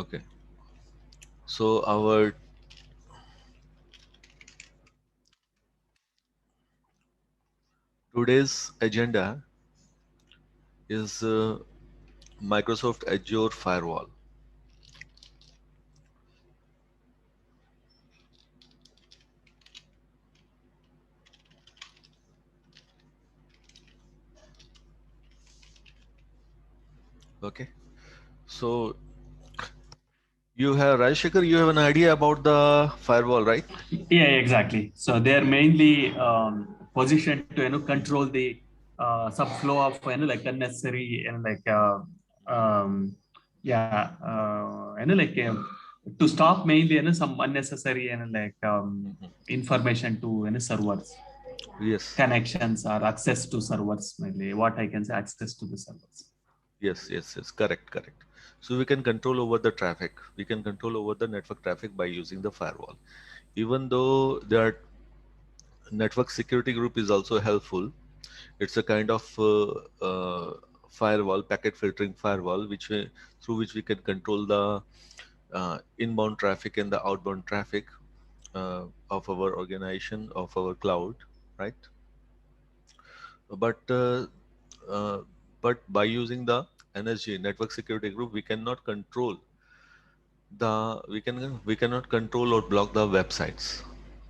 Okay. So our today's agenda is Microsoft Azure Firewall. Okay. So you have Rajshekar, you have an idea about the firewall, right? Yeah, exactly. So they're mainly positioned to control the subflow of like unnecessary and like yeah like to stop mainly some unnecessary and like information to servers Yes. connections or access to servers mainly. What I can say, access to the servers. Yes, yes, yes. Correct, correct. So we can control over the traffic. We can control over the network traffic by using the firewall. Even though the network security group is also helpful, it's a kind of firewall, packet filtering firewall, through which we can control the inbound traffic and the outbound traffic of our organization, of our cloud, right? But uh, but by using the NSG network security group, we cannot control we cannot control or block the websites.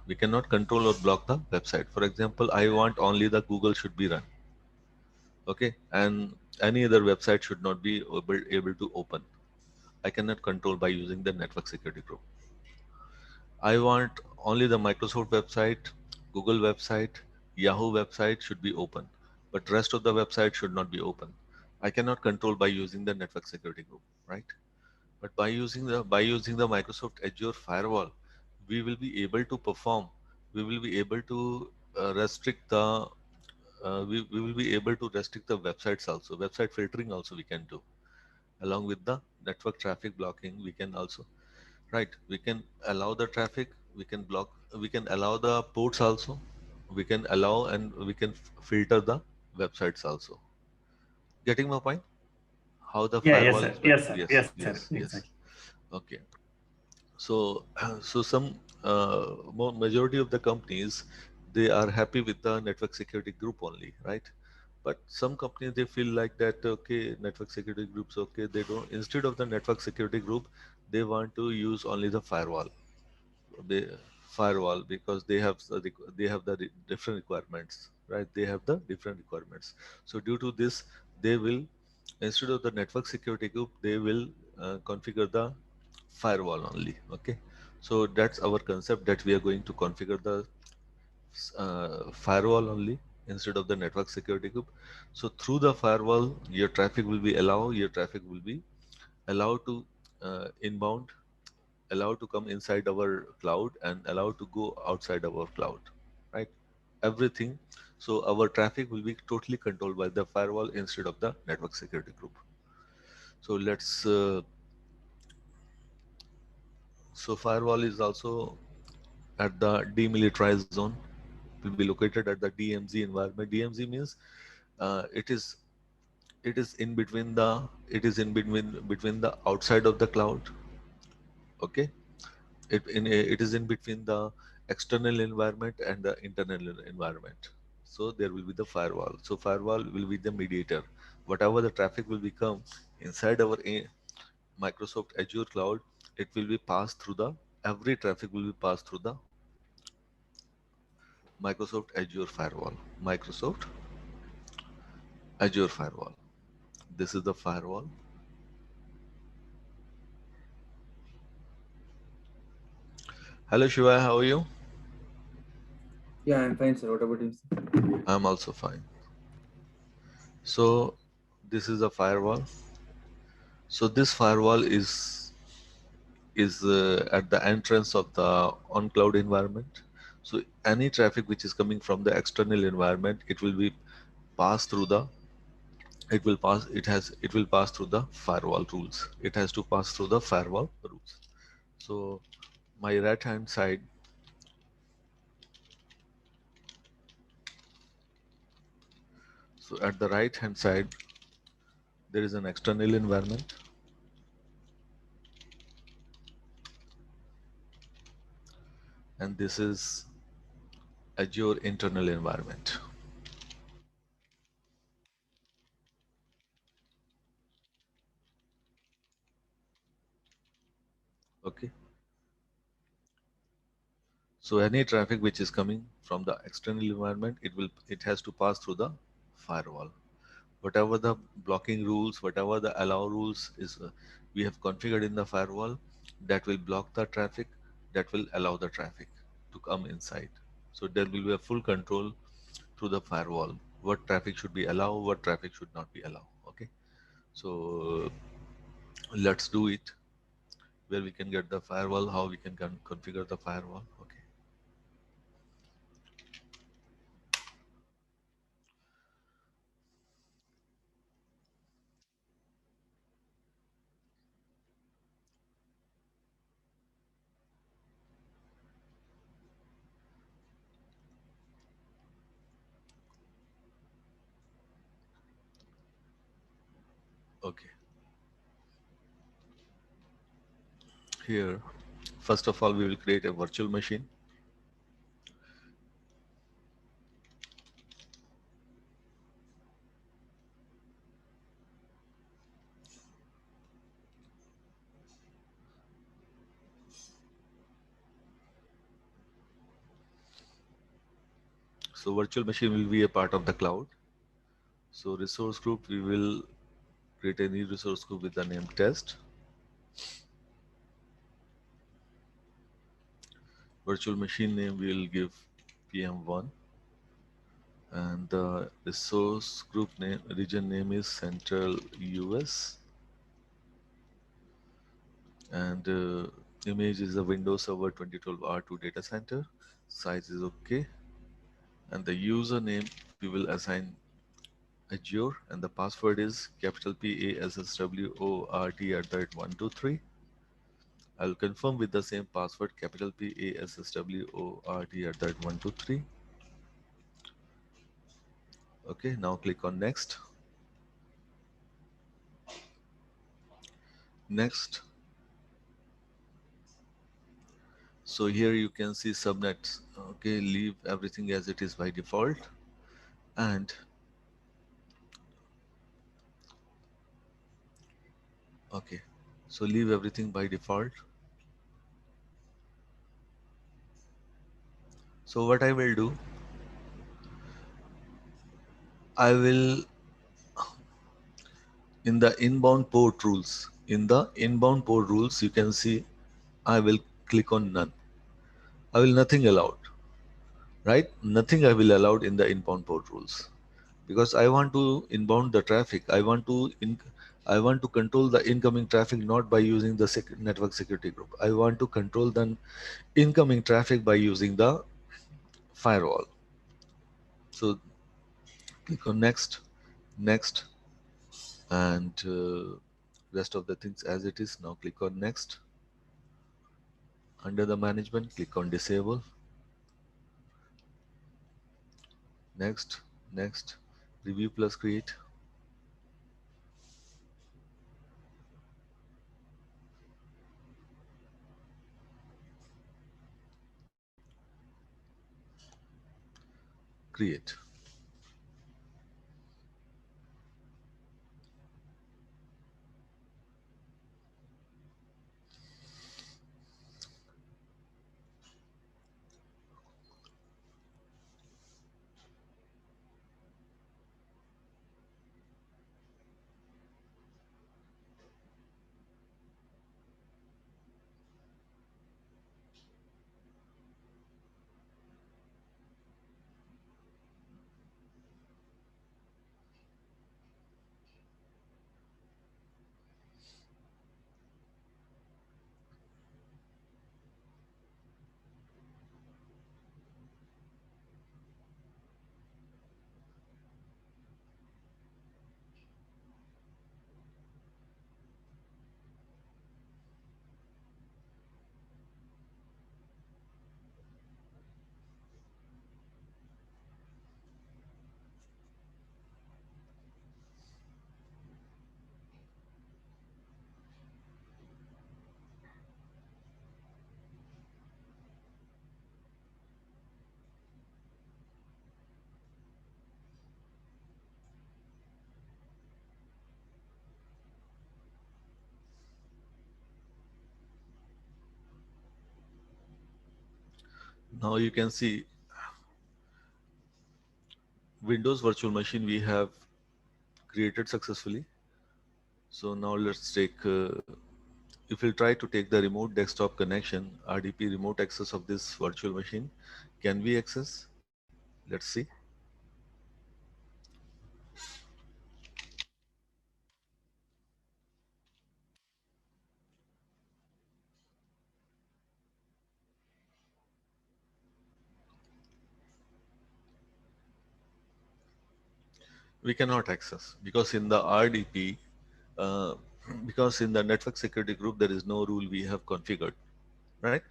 We cannot control or block the website. For example, I want only the Google should be run, okay, and any other website should not be able to open. I cannot control by using the network security group. I want only the Microsoft website, Google website, Yahoo website should be open, but rest of the website should not be open. I cannot control by using the network security group, right? But by using the Microsoft Azure firewall, we will be able to perform. We will be able to restrict the. We will be able to restrict the websites also. Website filtering also we can do along with the network traffic blocking. We can also, right, we can allow the traffic, we can block, we can allow the ports also, we can allow and we can filter the websites also. Getting my point? How the Yeah, yes, firewall sir. is work? Yes, sir. Yes, Yes, sir. yes, yes. Exactly. Okay. So, so some more majority of the companies, they are happy with the network security group only, right? But some companies they feel like that, okay, network security groups, okay, they don't, instead of the network security group, they want to use only the firewall. They firewall because they have the different requirements, right? They have the different requirements. So due to this, they will, instead of the network security group, they will configure the firewall only. Okay, so that's our concept, that we are going to configure the firewall only instead of the network security group. So through the firewall, your traffic will be allowed to inbound, allowed to come inside our cloud and allowed to go outside our cloud, right? Everything. So our traffic will be totally controlled by the firewall instead of the network security group. So so firewall is also at the demilitarized zone, will be located at the DMZ environment. DMZ means it is in between the outside of the cloud. Okay, it is in between the external environment and the internal environment. So there will be the firewall. So firewall will be the mediator. Whatever the traffic will become inside our Microsoft Azure cloud, it will be passed through the every traffic will be passed through the Microsoft Azure firewall. Microsoft Azure firewall. This is the firewall. Hello Shiva, how are you? Yeah, I'm fine, sir. What about you, sir? I'm also fine. So this is a firewall. So this firewall is at the entrance of the on cloud environment. So any traffic which is coming from the external environment, it will be passed through the it will pass through the firewall rules. It has to pass through the firewall rules. So my right hand side, so at the right hand side there is an external environment. and this is Azure internal environment. Okay. So any traffic which is coming from the external environment, it has to pass through the firewall. Whatever the blocking rules, whatever the allow rules is, we have configured in the firewall, that will block the traffic, that will allow the traffic to come inside. So there will be a full control through the firewall. What traffic should be allowed, what traffic should not be allowed. Okay. So let's do it where we can get the firewall, how we can configure the firewall. Okay. Okay. Here, first of all, we will create a virtual machine. So virtual machine will be a part of the cloud. So resource group, we will create a new resource group with the name test. Virtual machine name we will give PM1, and the resource group name, region name is Central US, and image is a Windows Server 2012 R2 data center. Size is okay, and the username we will assign Azure, and the password is capital PASSWORT I'll confirm with the same password, capital PASSWORT. Okay, now click on next. Next. So here you can see subnets. Okay, leave everything as it is by default. And okay, so leave everything by default. So what I will do, I will in the inbound port rules, you can see I will click on none. I will nothing allowed, right? Nothing I will allowed in the inbound port rules, because I want to inbound the traffic. I want to control the incoming traffic not by using the network security group. I want to control the incoming traffic by using the firewall. So click on next, next, and rest of the things as it is. Now click on next. Under the management, click on disable. Next, next, review plus create. Create. Now you can see Windows virtual machine we have created successfully. So now let's take, if we'll try to take the remote desktop connection, RDP remote access of this virtual machine, can we access? Let's see. We cannot access because in the RDP, uh, because in the network security group, there is no rule we have configured, right?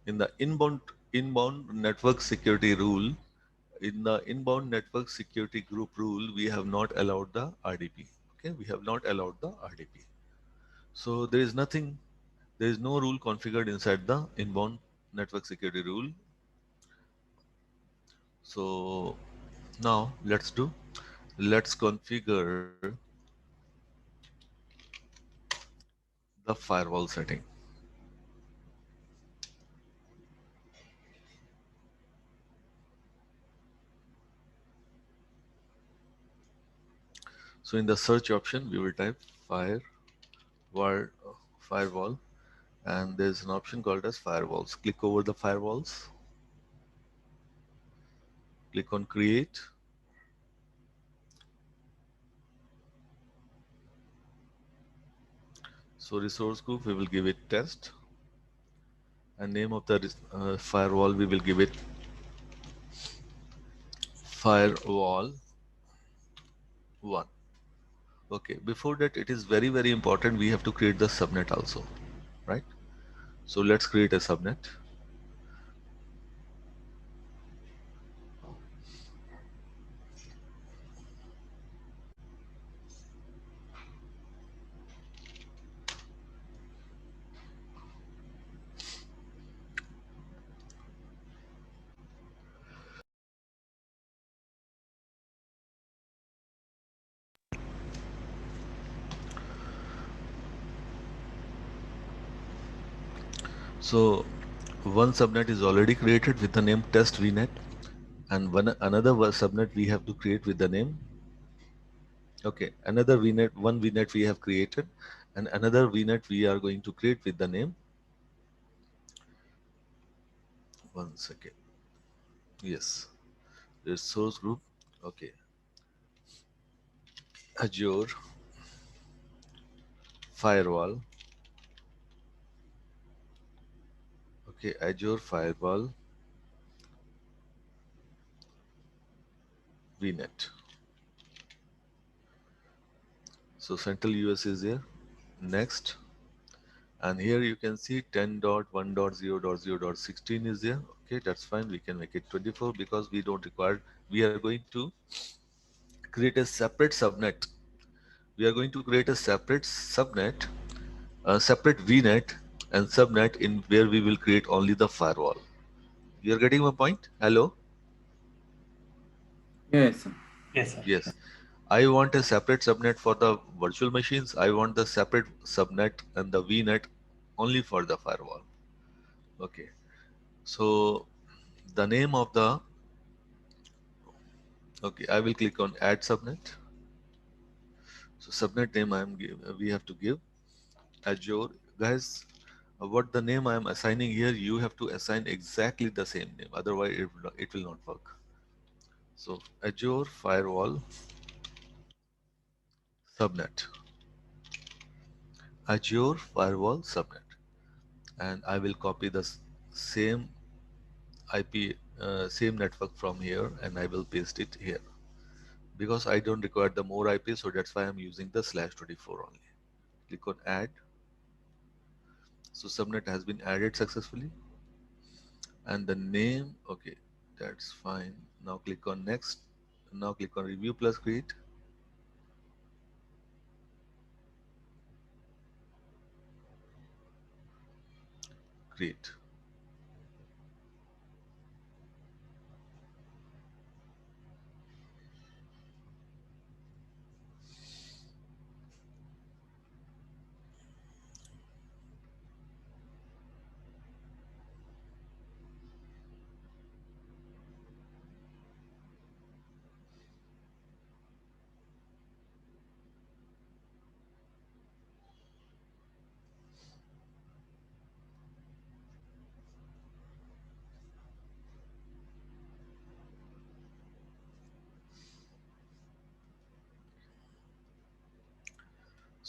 In the inbound network security rule, in the inbound network security group rule, we have not allowed the RDP. Okay, we have not allowed the RDP. So there is nothing, there is no rule configured inside the inbound network security rule. So now let's configure the firewall setting. So in the search option, we will type firewall, and there's an option called as firewalls. Click over the firewalls, click on create. So resource group, we will give it test, and name of the firewall, we will give it firewall 1. Okay, before that, it is very, very important. We have to create the subnet also, right? So let's create a subnet. So one subnet is already created with the name test vnet, and another subnet we have to create with the name. Okay, another VNet, one VNet we have created, and another VNet we are going to create with the name. One second. Yes, there's source group. Okay, Azure firewall. Okay, Azure firewall VNet. So central US is here. Next, and here you can see 10.1.0.0.16 is there. Okay, that's fine. We can make it 24 because we don't require. We are going to create a separate subnet. We are going to create a separate subnet, a separate VNet and subnet in where we will create only the firewall. You're getting my point? Hello? Yes, sir. Yes, sir. Yes. I want a separate subnet for the virtual machines. I want the separate subnet and the VNet only for the firewall. Okay. So the name of the, okay, I will click on add subnet. So subnet name we have to give Azure. Guys, what the name I am assigning here, you have to assign exactly the same name. Otherwise, it will not work. So Azure Firewall Subnet. Azure Firewall Subnet. And I will copy the same IP, same network from here, and I will paste it here. Because I don't require the more IP, so that's why I'm using the /24 only. Click on add. So subnet has been added successfully. And the name, okay, that's fine. Now click on next. Now click on review plus create. Create.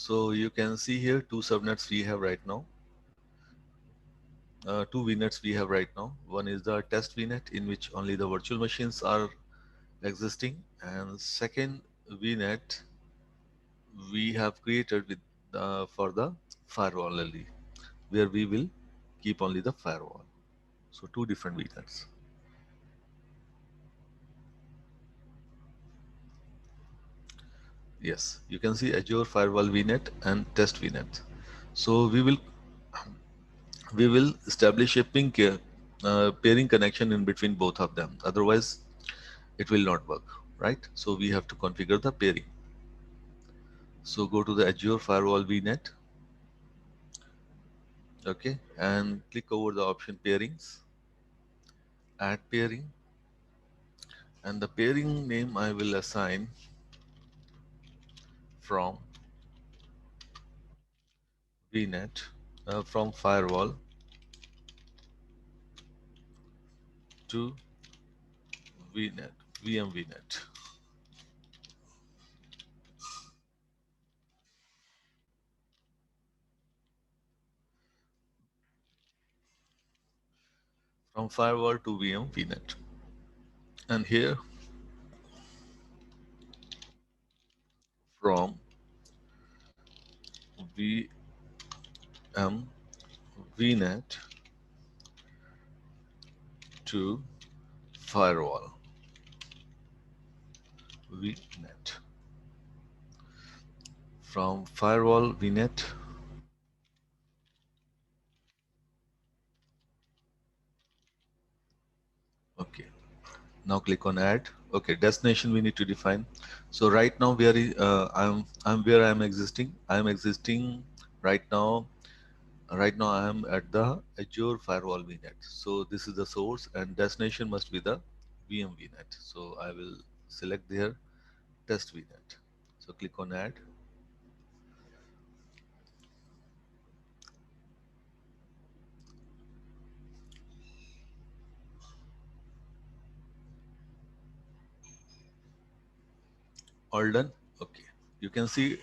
So you can see here two subnets we have right now. Two VNets we have right now. One is the test VNet in which only the virtual machines are existing, and second VNet we have created with for the firewall only, where we will keep only the firewall. So two different VNets. Yes, you can see Azure Firewall VNet and Test VNet. So we will establish a pairing connection in between both of them. Otherwise, it will not work, right? So we have to configure the pairing. So go to the Azure Firewall VNet, okay, and click over the option pairings, add pairing, and the pairing name I will assign from VNet, from firewall to VNet, VM VNet. From firewall to VM VNet. And here from VM VNet to firewall VNet. From firewall VNet, okay. Now click on add. Okay, destination we need to define. So right now where I'm where I'm existing. I'm existing right now. Right now I am at the Azure Firewall VNet. So this is the source, and destination must be the VM VNet. So I will select there test VNet. So click on add. All done. Okay. You can see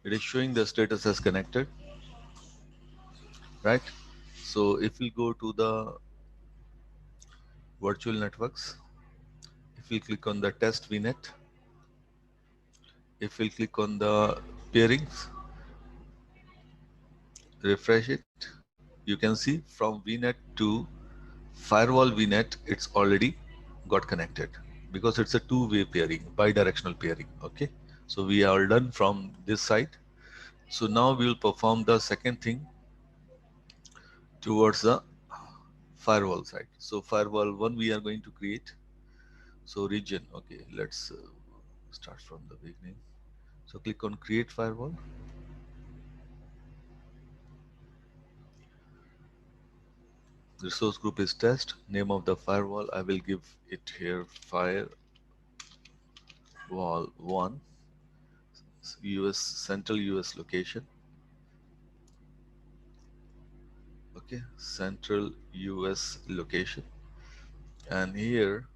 it is showing the status as connected, right? So if we go to the virtual networks, if we click on the test VNet, if we click on the pairings, refresh it, you can see from VNet to firewall VNet, it's already got connected because it's a two-way pairing, bi-directional pairing. Okay, so we are done from this side. So now we will perform the second thing towards the firewall side. So firewall one we are going to create. So region, okay, let's start from the beginning. So click on create firewall. The source group is test. Name of the firewall, I will give it here firewall 1, US central US location. Okay, central US location. And here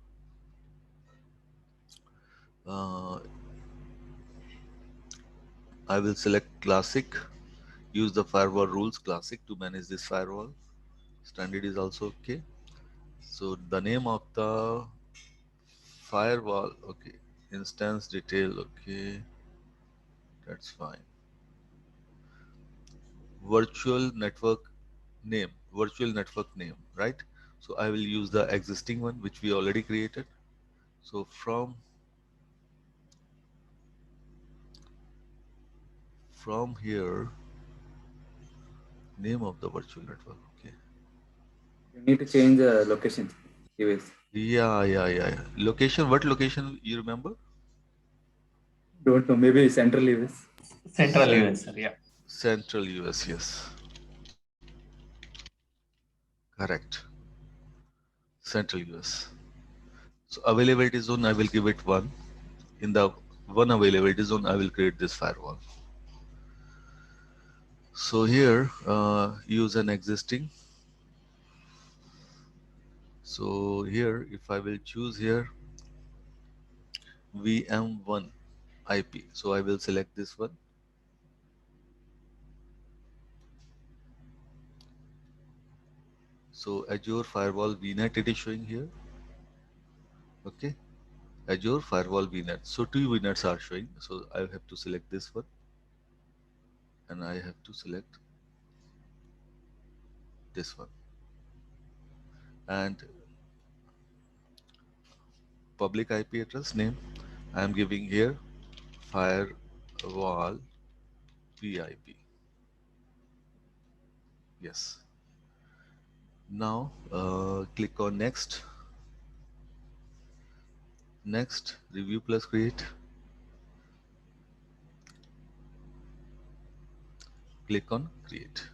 I will select classic. Use the firewall rules classic to manage this firewall. Standard is also okay. So the name of the firewall, okay, instance detail, okay, that's fine. Virtual network name, right? So I will use the existing one which we already created. So from here, name of the virtual network, okay. You need to change the location. US. Yeah. Location, what location you remember? Don't know. Maybe Central US. Central US, sir. Yeah. Central US, yes. Correct. Central US. So availability zone, I will give it 1. In the 1 availability zone, I will create this firewall. So here, use an existing. So here, if I will choose here, VM1 IP. So I will select this one. So Azure Firewall VNet it is showing here. Okay, Azure Firewall VNet. So two VNets are showing. So I have to select this one, and I have to select this one, and public IP address name I am giving here Firewall VIP. Yes. Now click on next. Next, review plus create. Click on create.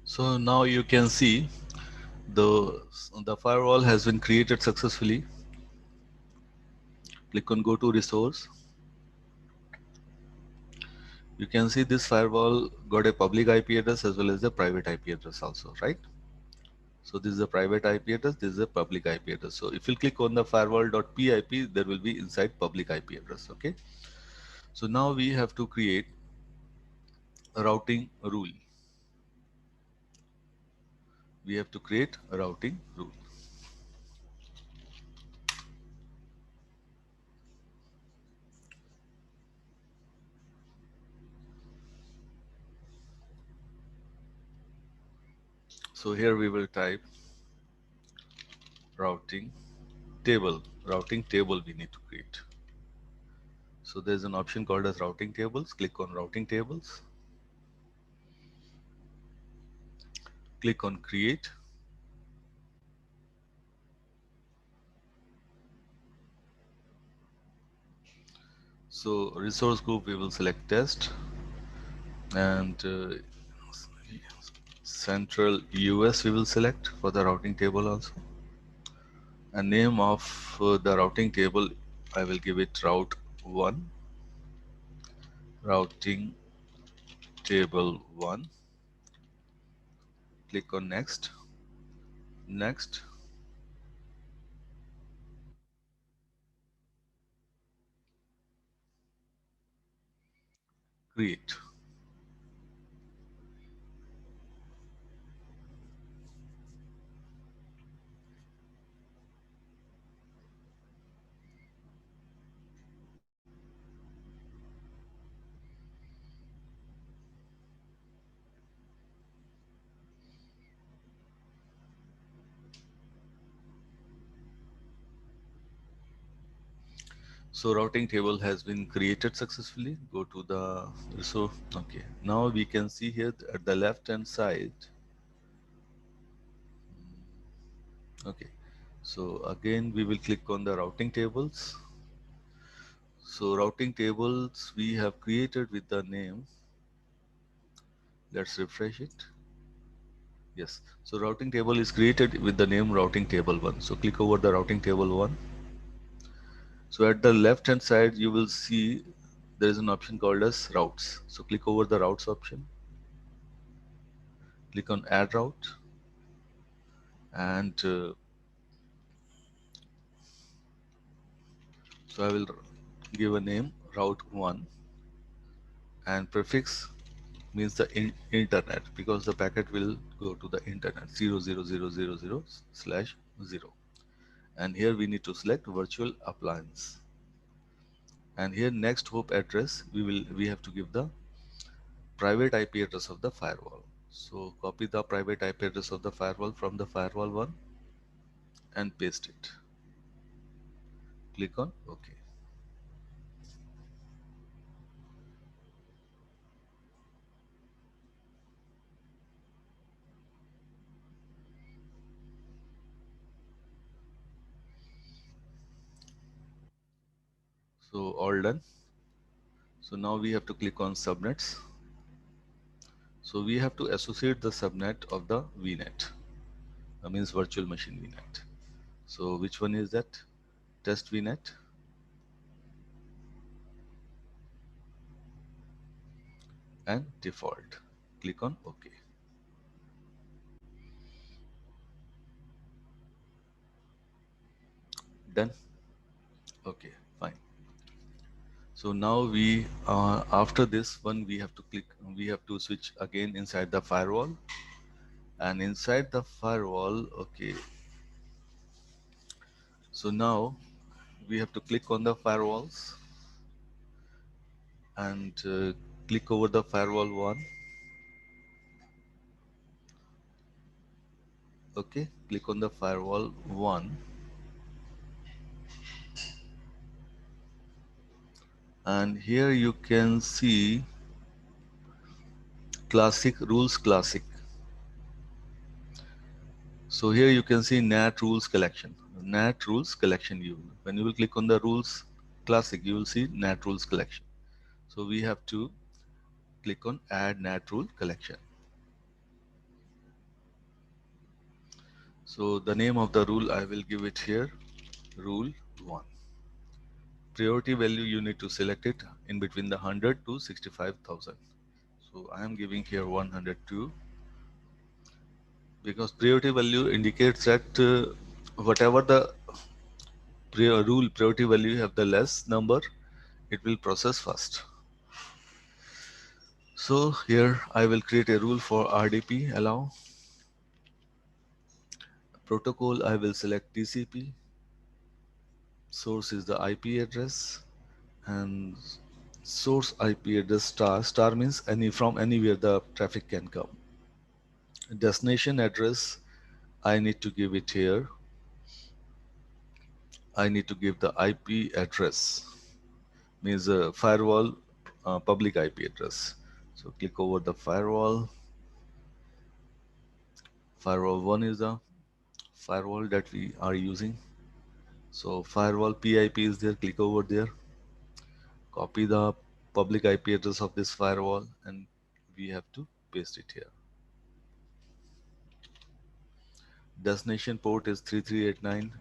So now you can see the firewall has been created successfully. Click on go to resource. You can see this firewall got a public IP address as well as a private IP address also, right? So this is a private IP address, this is a public IP address. So if you click on the firewall.pip, there will be inside public IP address, okay? So now we have to create a routing rule. We have to create a routing rule. So here we will type routing table. Routing table we need to create. So there's an option called as routing tables. Click on routing tables. Click on create. So resource group we will select test, and central US we will select for the routing table also. And name of the routing table, I will give it route 1, routing table 1. Click on next, next. Create. So routing table has been created successfully. Go to the resource. Okay, now we can see here at the left hand side. Okay, so again we will click on the routing tables. So routing tables we have created with the name. Let's refresh it. Yes, so routing table is created with the name routing table 1. So click over the routing table 1. So at the left hand side you will see there is an option called as routes. So click over the routes option. Click on add route, and so I will give a name route 1, and prefix means the internet, because the packet will go to the internet 00000/0, and here we need to select virtual appliance, and here next hop address we have to give the private IP address of the firewall. So copy the private IP address of the firewall from the firewall 1 and paste it. Click on OK. So all done. So now we have to click on subnets. So we have to associate the subnet of the VNet. That means virtual machine VNet. So which one is that? Test VNet. And default. Click on OK. Done. Okay, fine. So now we after this one we have to switch again inside the firewall, and inside the firewall, okay, so now we have to click on the firewalls and click over the firewall 1. Okay, click on the firewall 1, and here you can see classic rules classic. So here you can see NAT rules collection. NAT rules collection when you will click on the rules classic, you will see NAT rules collection. So we have to click on add NAT rule collection. So the name of the rule, I will give it here, rule 1. Priority value, you need to select it in between the 100 to 65,000. So I am giving here 102, because priority value indicates that whatever the priority value you have the less number, it will process first. So here I will create a rule for RDP allow. Protocol, I will select TCP. Source is the IP address, and source IP address star means from anywhere the traffic can come. Destination address, I need to give it here. I need to give the IP address, means a firewall public IP address. So click over the firewall. Firewall 1 is the firewall that we are using. So firewall PIP is there, click over there. Copy the public IP address of this firewall and we have to paste it here. Destination port is 3389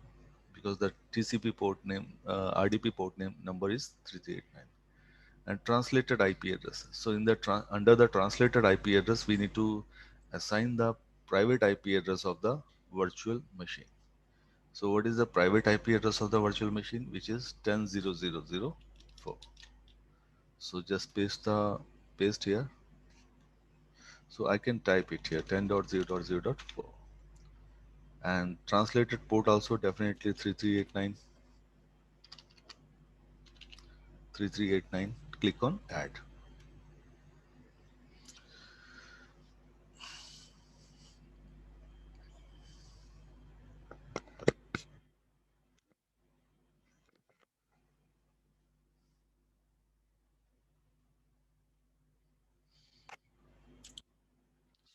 because the TCP port name, RDP port name number is 3389. And translated IP address. So in the under the translated IP address, we need to assign the private IP address of the virtual machine. So what is the private IP address of the virtual machine, which is 10.0.0.0.4. So just paste here. So I can type it here 10.0.0.0.4. And translated port also definitely 3389. 3389. Click on add.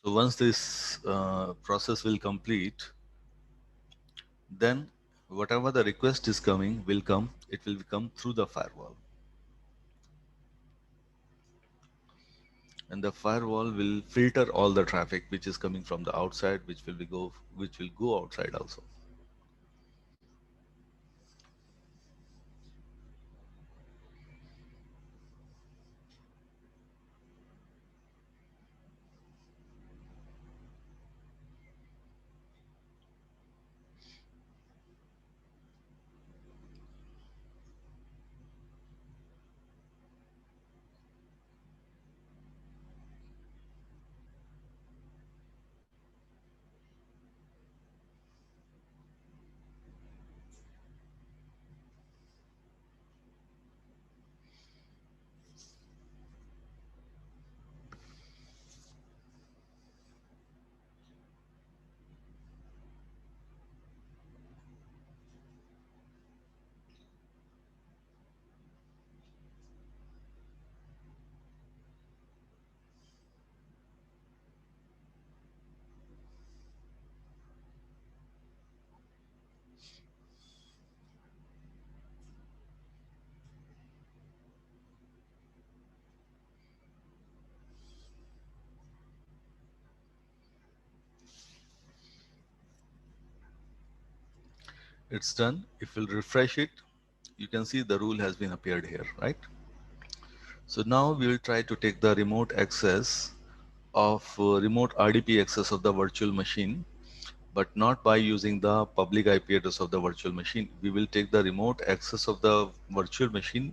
So once this process will complete, then whatever the request is coming will come, it will come through the firewall. And the firewall will filter all the traffic which is coming from the outside, which will go outside also. It's done. If we'll refresh it, you can see the rule has been appeared here, right? So now we will try to take the remote access of remote RDP access of the virtual machine, but not by using the public IP address of the virtual machine. We will take the remote access of the virtual machine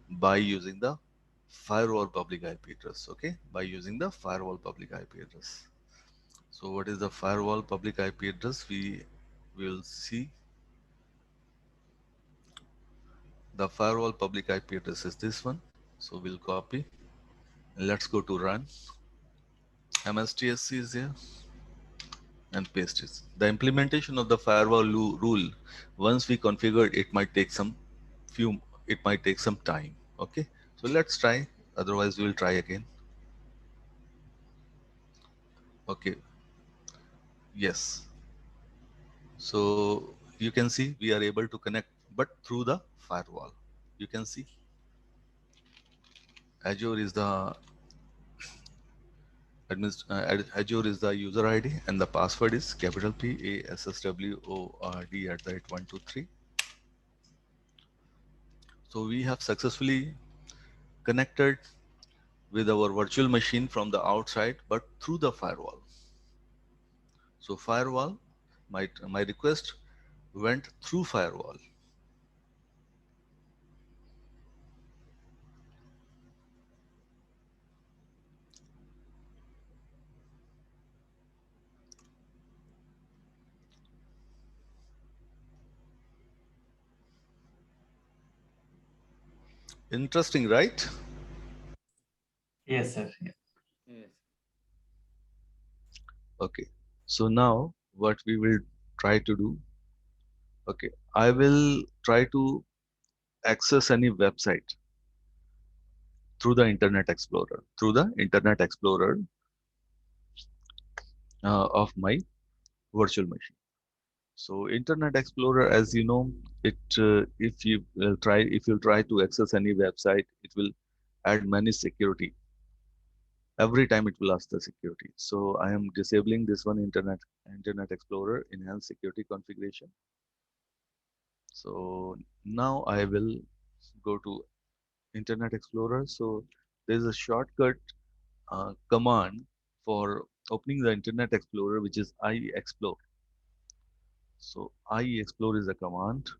by using the firewall public IP address. Okay, by using the firewall public IP address. So what is the firewall public IP address? We will see. The firewall public IP address is this one. So we'll copy. Let's go to run. MSTSC is here and paste it. The implementation of the firewall rule, once we configure it, it might take some time. Okay, so let's try. Otherwise, we will try again. Okay. Yes. So you can see we are able to connect, but through the firewall. You can see Azure Azure is the user ID and the password is capital PASSWORD@123. So we have successfully connected with our virtual machine from the outside, but through the firewall. So firewall, my request went through firewall. Interesting, right? Yes, sir. Yeah. Yes. Okay. So now what we will try to do, okay, I will try to access any website through the Internet Explorer, of my virtual machine. So Internet Explorer, as you know, if you'll try to access any website, it will add many security. Every time it will ask the security. So I am disabling this one, Internet Explorer enhanced security configuration. So now I will go to Internet Explorer. So there's a shortcut command for opening the Internet Explorer, which is iExplore. So iExplore is a command.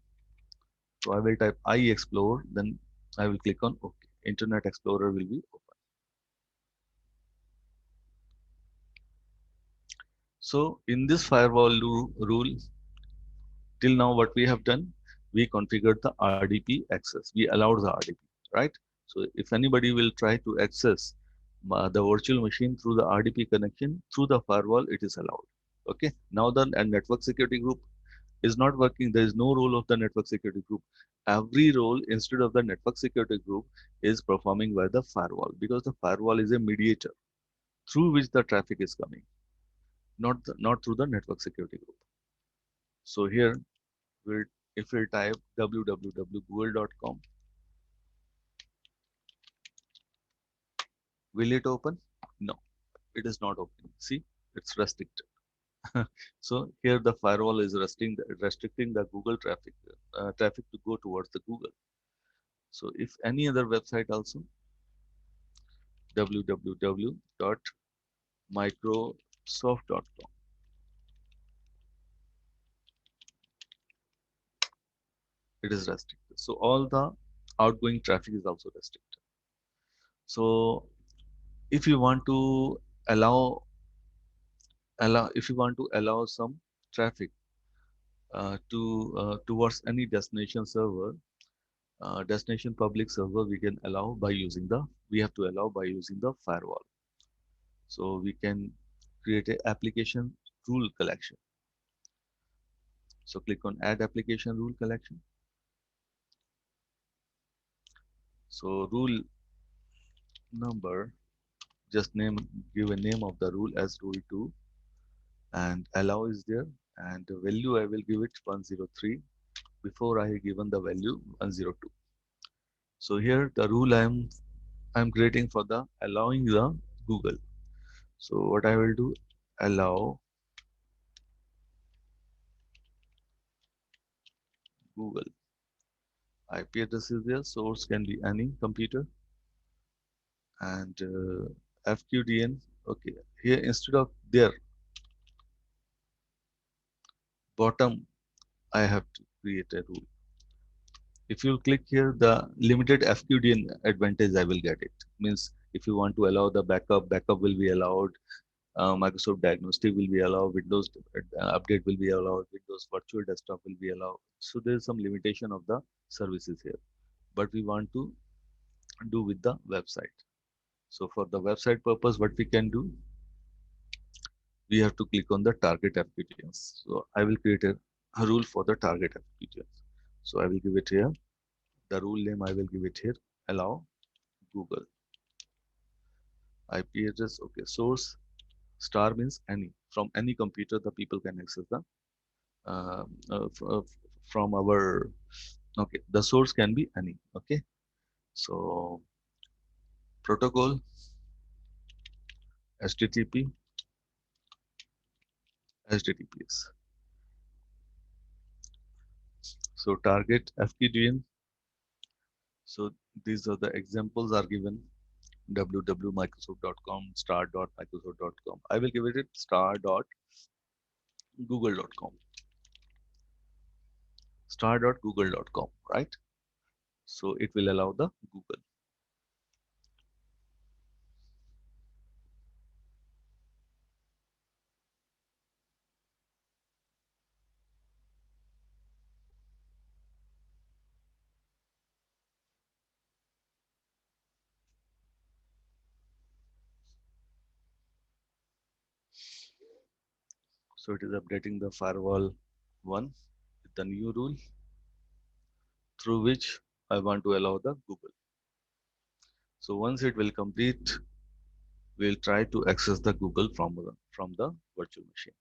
So I will type iExplore, then I will click on OK. Internet Explorer will be open. So in this firewall rule, till now what we have done, we configured the RDP access. We allowed the RDP, right? So if anybody will try to access the virtual machine through the RDP connection through the firewall, it is allowed. Okay. Now the network security group is not working. There is no role of the network security group. Every role instead of the network security group is performing by the firewall, because the firewall is a mediator through which the traffic is coming, not through the network security group. So here, we'll, if we type www.google.com, will it open? No, it is not opening. See, it's restricted. So here the firewall is restricting the Google traffic to go towards the Google. So if any other website also, www.microsoft.com, it is restricted. So all the outgoing traffic is also restricted. So if you want to allow allow some traffic towards any destination server, destination public server, we have to allow by using the firewall. So we can create a application rule collection. So click on add application rule collection. So rule number, just give a name of the rule as rule 2, and allow is there, and the value I will give it 103 before I have given the value 102. So here the rule I'm creating for the allowing the Google. So what I will do, allow Google. IP address is there, source can be any computer, and FQDN. Okay, here instead of there bottom, I have to create a rule. If you click here, the limited FQDN advantage I will get it. Means if you want to allow the backup will be allowed. Microsoft Diagnostic will be allowed. Windows update will be allowed. Windows Virtual Desktop will be allowed. So there is some limitation of the services here, but we want to do with the website. So for the website purpose, what we can do, we have to click on the target FQDNs. So I will create a rule for the target FQDNs. So I will give it here. The rule name I will give it here. Allow Google. IP address. Okay. Source star means any, from any computer the people can access the uh, from our. Okay. The source can be any. Okay. So protocol HTTP, HTTPS. So target FQDN. So these are the examples are given: www.microsoft.com, star.microsoft.com. I will give it star.google.com. Star.google.com, right? So it will allow the Google. So it is updating the firewall 1 with the new rule through which I want to allow the Google. So once it will complete, we'll try to access the Google from the virtual machine.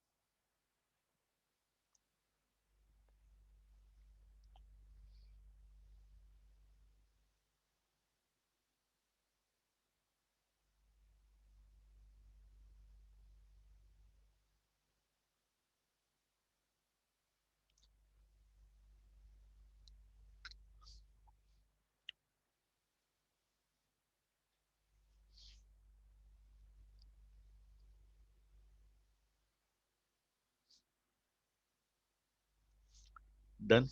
Done.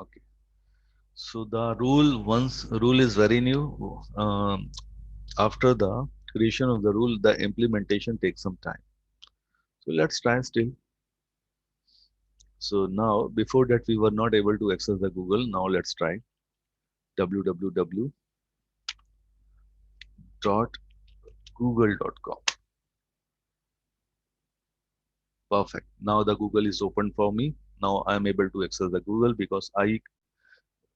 Okay. So the rule is very new. After the creation of the rule, the implementation takes some time. So let's try still. So now, before that, we were not able to access the Google. Now let's try www.google.com. Perfect. Now the Google is open for me. Now I am able to access the Google because I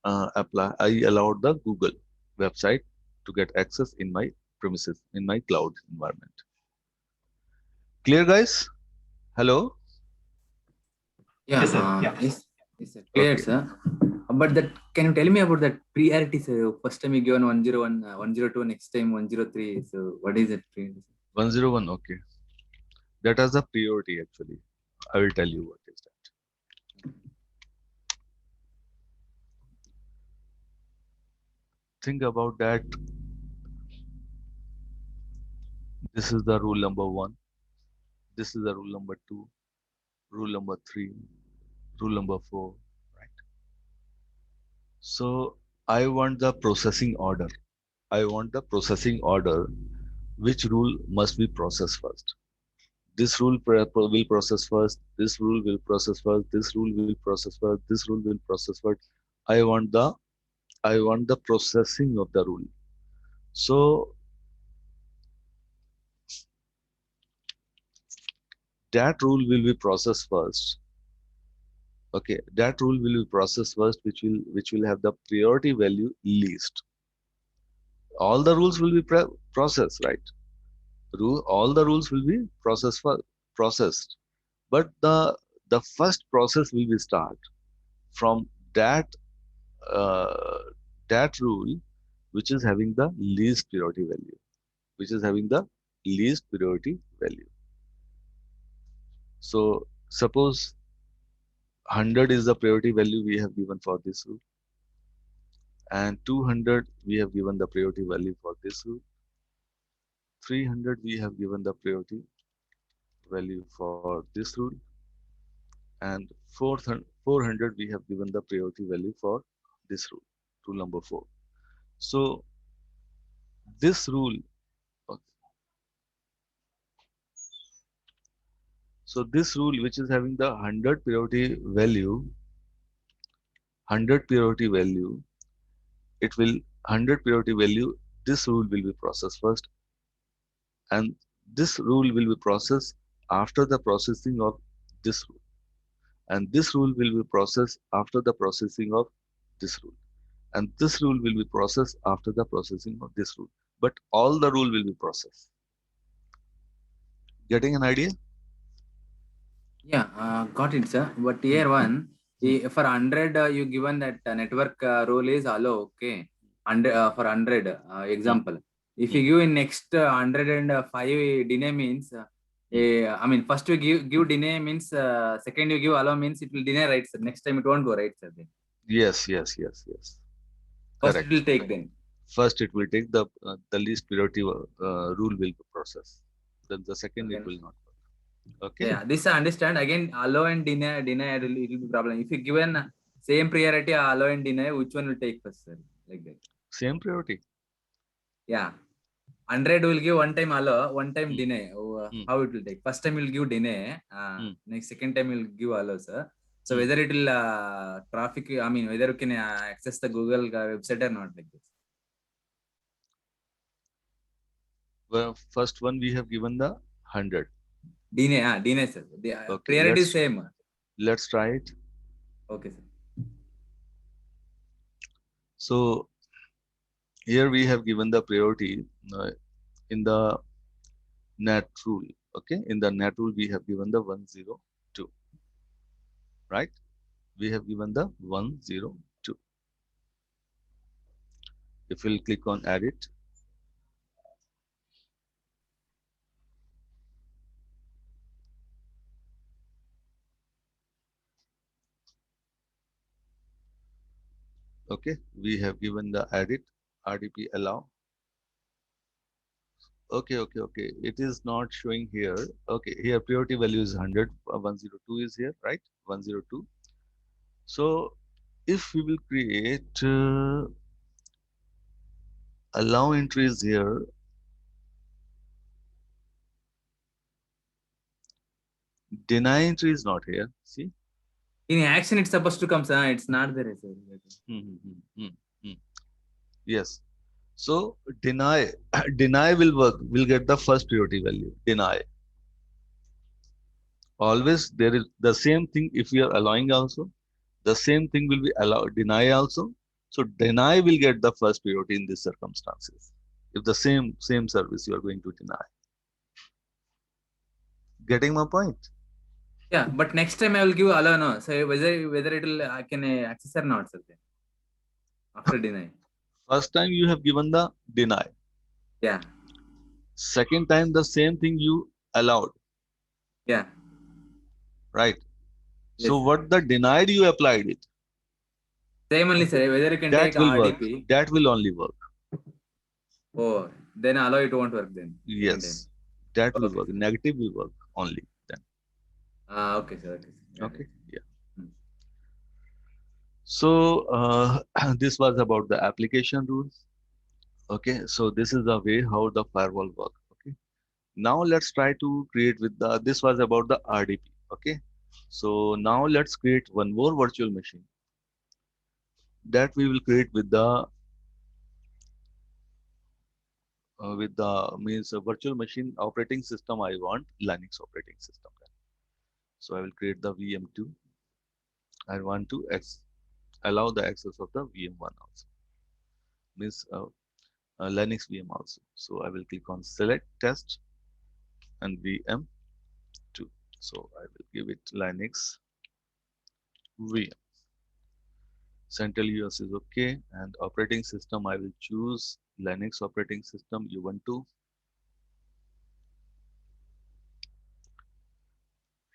allowed the Google website to get access in my premises, in my cloud environment. Clear, guys? Hello? Yeah, Yes, sir. yes, sir. Clear, Okay. sir. But that, can you tell me about that priority, sir? First time you given 101, 102, next time 103. So what is that priority? 101, okay. That is the priority actually. I will tell you what is that. Think about that. This is the rule number 1. This is the rule number 2, rule number 3, rule number 4, right? So I want the processing order. I want the processing order. Which rule must be processed first? This rule will process first. This rule will process first. This rule will process first. This rule will process first. I want the processing of the rule. So that rule will be processed first. Okay, that rule will be processed first, which will have the priority value least. All the rules will be processed, right? All the rules will be processed, but the first process will be start from that uh, that rule which is having the least priority value, So suppose 100 is the priority value we have given for this rule, and 200 we have given the priority value for this rule, 300 we have given the priority value for this rule, and 400 we have given the priority value for this rule number 4. So this rule, which is having the 100 priority value, it will 100 priority value, this rule will be processed first, and this rule will be processed after the processing of this rule, and this rule will be processed after the processing of this rule, and this rule will be processed after the processing of this rule, but all the rule will be processed. Getting an idea? Yeah, got it, sir. But here one, for 100, you given that network rule is hello, okay. 100 for 100 example. If you give in next 105 deny means, I mean, first you give deny means, second you give allow means it will deny, right, sir? Next time it won't go, right, sir? Then Yes. first it Correct. will take then. First, it will take the least priority rule will process. Then the second, it Okay. will not work. Okay. Yeah, this I understand. Again, allow and deny, it will be problem. If you given same priority, allow and deny, which one will take first, sir? Like that. Same priority. Yeah. 100 will give one time allow, one time Hmm. deny. How it will take? First time will give deny, next second time will give allow, sir. So whether it will traffic, I mean, whether you can access the Google website or not, like this. Well, first one we have given the 100. Deny, sir. The Okay, priority is same. Let's try it. Okay, sir. So here we have given the priority in the NAT rule. Okay, in the NAT rule we have given the 102. Right? We have given the 102. If we'll click on edit, okay, we have given the edit RDP allow. Okay. It is not showing here. Okay, here priority value is 100. 102 is here, right? 102. So if we will create allow entries here, deny entry is not here. See? In action, it's supposed to come, sir. It's not there, sir. Yes. So deny will work. Will get the first priority value. Deny. Always there is the same thing. If we are allowing also, the same thing will be allowed. Deny also. So deny will get the first priority in these circumstances. If the same service you are going to deny. Getting my point? Yeah, but next time I will give allow, no. So whether it will I can access or not, sir. Then after deny. First time you have given the deny. Yeah. Second time the same thing you allowed. Yeah. Right. Yes. So what the denied you applied it. Same only, sir. Whether you can That take will RDP. work. That will only work. Oh, then allow it won't work then. Yes. That will work. Negative will work only then. Okay, sir. Okay. Yeah. So this was about the application rules. Okay. So this is the way how the firewall works. Okay. Now let's try to create with the, this was about the RDP. Okay. So now let's create one more virtual machine that we will create with the means a virtual machine operating system. I want Linux operating system. So I will create the VM2. I want to allow the access of the VM1 also, means Linux VM also. So I will click on select test and VM2. So I will give it Linux VM. Central US is okay, and operating system I will choose Linux operating system Ubuntu.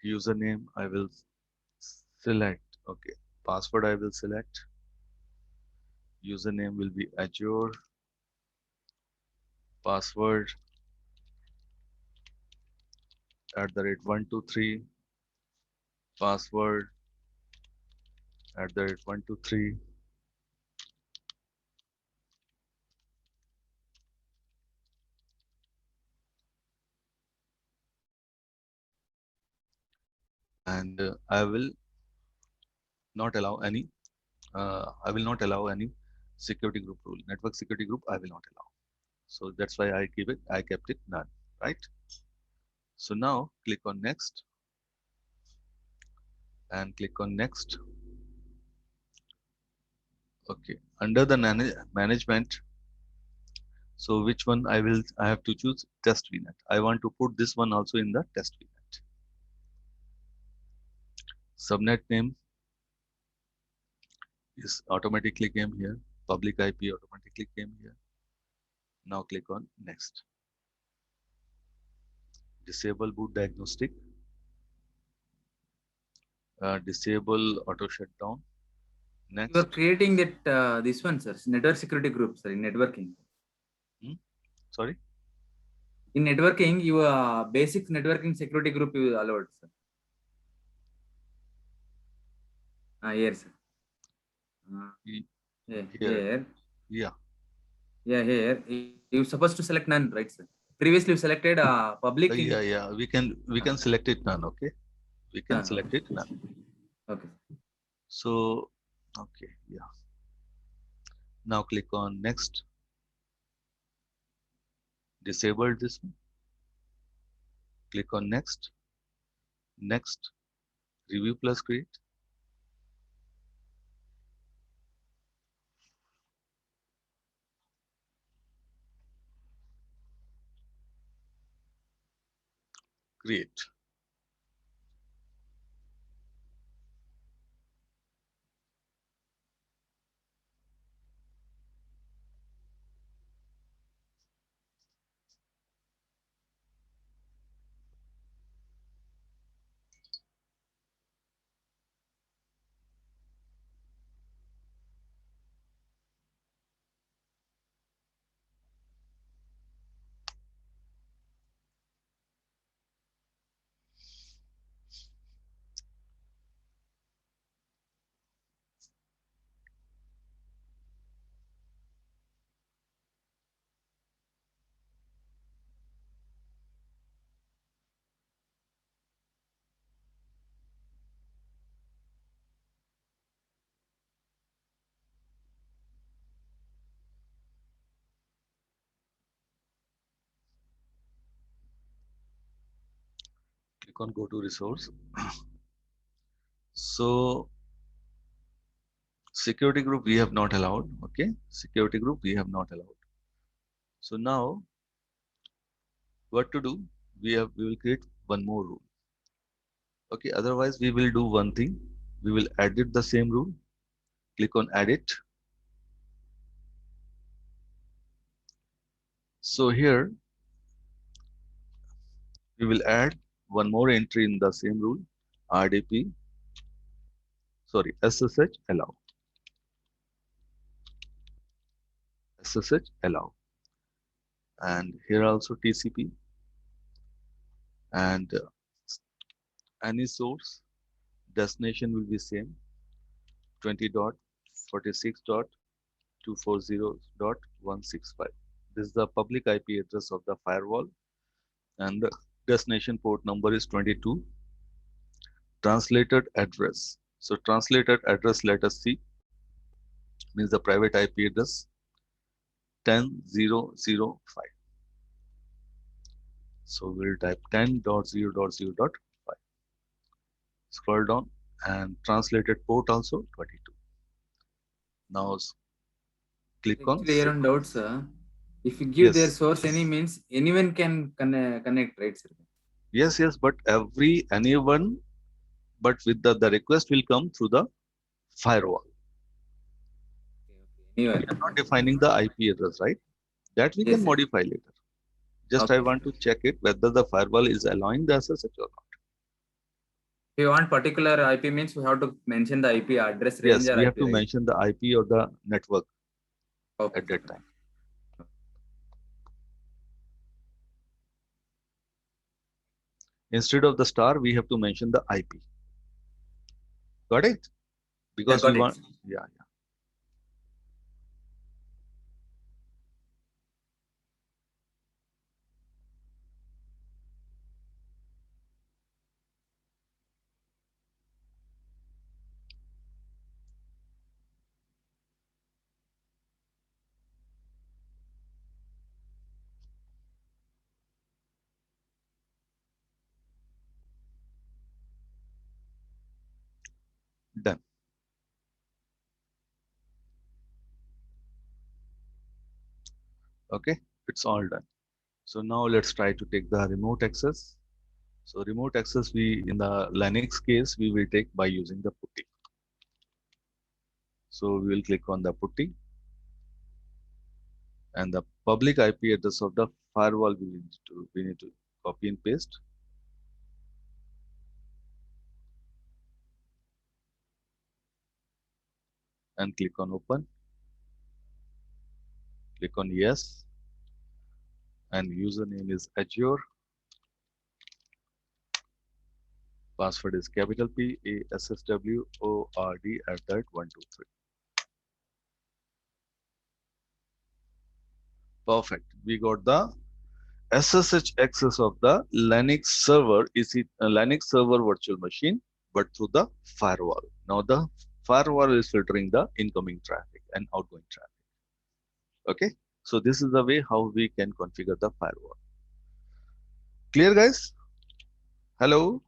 Username I will select. Okay. Password I will select. Username will be Azure. Password @123. Password @123. And I will not allow any. I will not allow any security group rule. Network security group I will not allow. So that's why I kept it none. Right. So now click on next and click on next. Okay. Under the management. So which one I have to choose test VNet. I want to put this one also in the test VNet. Subnet name is automatically came here. Public IP automatically came here. Now click on next. Disable boot diagnostic. Disable auto shutdown. Next. You are creating that this one, sir. Network security group, sir. In networking. Sorry. In networking, your basic networking security group you allowed, sir. Here, sir. Here. Yeah. Yeah, here. You're supposed to select none, right, sir? Previously, you selected public. Yeah. We can select it none. Okay. We can select it none. Okay. So, okay. Yeah. Now click on next. Disable this one. Click on next. Next. Review plus create. Create. Click on go to resource. So security group we have not allowed. Okay, security group we have not allowed. So now what to do? We will create one more rule. Okay, otherwise we will do one thing. We will edit the same rule. Click on edit. So here we will add one more entry in the same rule. RDP. Sorry, SSH allow. SSH allow. And here also TCP. And any source destination will be same 20.46.240.165. This is the public IP address of the firewall and the destination port number is 22. Translated address. So translated address, let us see, means the private IP address 10.0.0.5. So we'll type 10.0.0.5. Scroll down and translated port also 22. Now click on clear on doubts, sir. If you give their source any means anyone can connect, right, sir? Yes, but anyone, but with the request will come through the firewall. We are not defining the IP address, right? That we can modify later. Just I want to check it whether the firewall is allowing the SSH or not. If you want particular IP means we have to mention the IP address range. Yes, we have to mention the IP or the network at that time. Instead of the star, we have to mention the IP. Got it? Because we want, yeah. Done. Okay, it's all done. So now let's try to take the remote access. So remote access, in the Linux case, we will take by using the PuTTY. So we will click on the PuTTY and the public IP address of the firewall we need to copy and paste. And click on open. Click on yes. And username is Azure. Password is capital P A S S W O R D @123. Perfect. We got the SSH access of the Linux server. Is it a Linux server virtual machine, but through the firewall? Now the firewall is filtering the incoming traffic and outgoing traffic. Okay. So this is the way how we can configure the firewall. Clear, guys? Hello.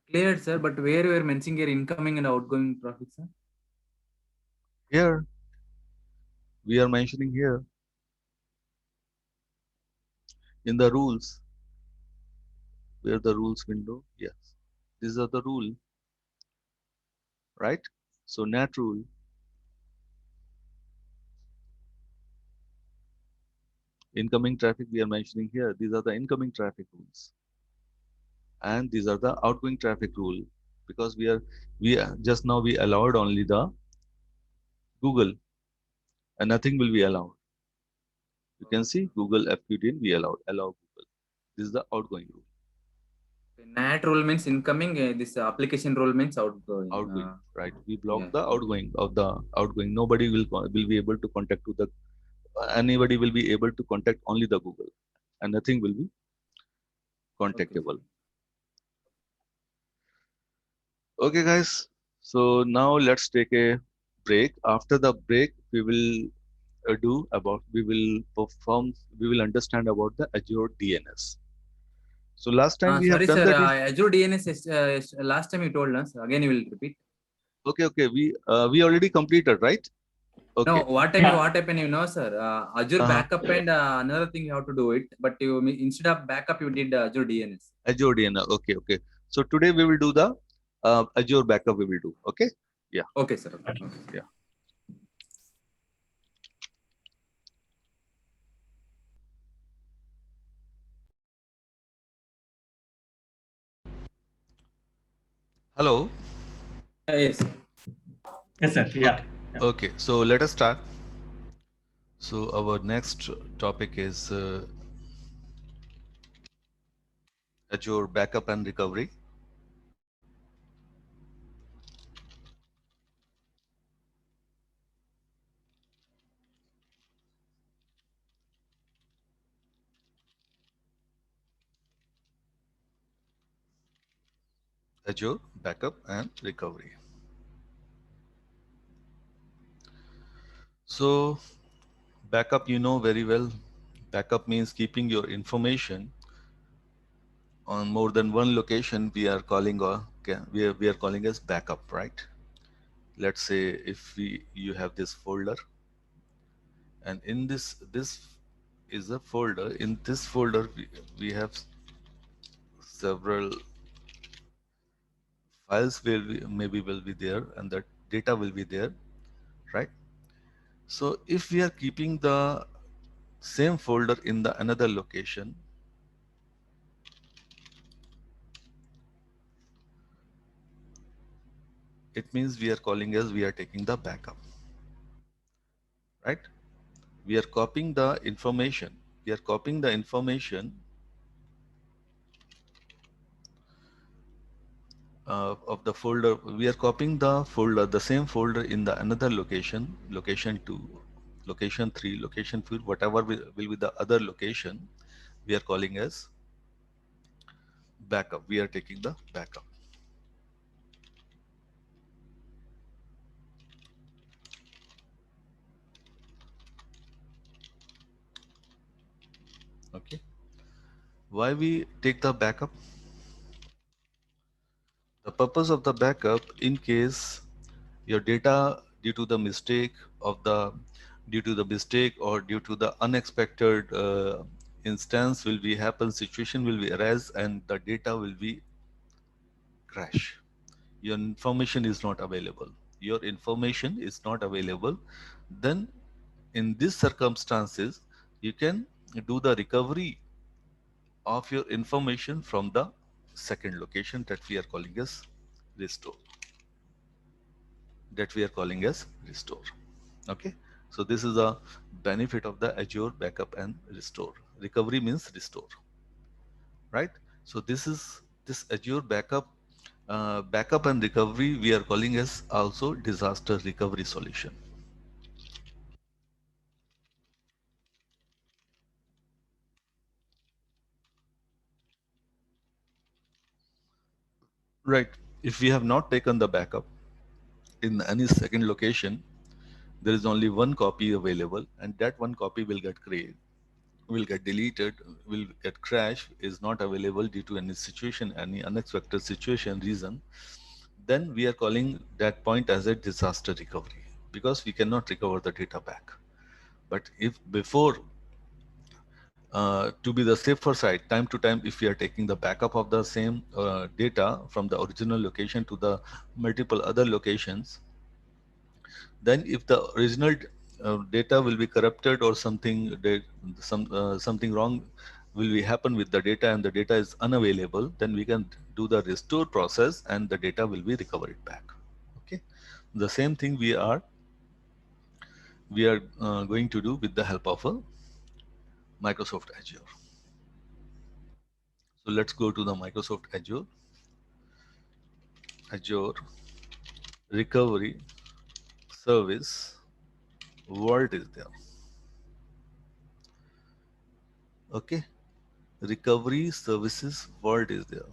Clear, sir. But where you are mentioning your incoming and outgoing traffic, sir? Here we are mentioning here in the rules. Where the rules window? Yes. These are the rule, right? So NAT rule. Incoming traffic we are mentioning here. These are the incoming traffic rules. And these are the outgoing traffic rule, because we are just now we allowed only the Google and nothing will be allowed. You can see Google FQDN we allow Google. This is the outgoing rule. NAT rule means incoming. This application rule means outgoing. Outgoing, right? We block yeah. the outgoing of the outgoing. Nobody will be able to contact to the anybody will be able to contact only the Google, and nothing will be contactable. Okay, guys. So now let's take a break. After the break, we will we will understand about the Azure DNS. So last time we sorry, have done sir. that. Azure DNS is, last time you told us. Again, you will repeat. Okay. We already completed, right? Okay. No, what happened, you know, sir? Azure backup and another thing you have to do it, but you instead of backup you did Azure DNS. Azure DNS. Okay. So today we will do the Azure backup. We will do. Okay. Yeah. Okay, sir. Okay. Yeah. Hello. Yes. Yes, sir. Yeah. Okay. So let us start. So our next topic is Azure backup and recovery. Azure backup and recovery. So backup, you know very well. Backup means keeping your information on more than one location. We are calling as backup, right? Let's say if you have this folder, and in this is a folder. In this folder we have several files maybe will be there, and that data will be there, right? So if we are keeping the same folder in the another location, it means we are calling as we are taking the backup, right? We are copying the information. We are copying the information of the folder. We are copying the folder, the same folder in the another location, location 2, location 3, location 4, whatever will be the other location. We are calling as backup. We are taking the backup. Okay. Why we take the backup? The purpose of the backup, in case your data due to the mistake or due to the unexpected instance will be happen, situation will be arise, and the data will be crash. Your information is not available. Then in these circumstances, you can do the recovery of your information from the second location that we are calling as restore. Okay, so this is a benefit of the Azure backup and restore. Recovery means restore, right? So this Azure backup and recovery we are calling as also disaster recovery solution. Right. If we have not taken the backup in any second location, there is only one copy available, and that one copy will get created, will get deleted, will get crashed, is not available due to any situation, any unexpected situation reason. Then we are calling that point as a disaster recovery, because we cannot recover the data back. But if before, to be the safer side, time to time, if we are taking the backup of the same data from the original location to the multiple other locations, then if the original data will be corrupted or something, something wrong will be happen with the data and the data is unavailable, then we can do the restore process and the data will be recovered back. Okay, the same thing we are going to do with the help of a Microsoft Azure. So let's go to the Microsoft Azure recovery service. Vault is there. Okay, recovery services vault is there.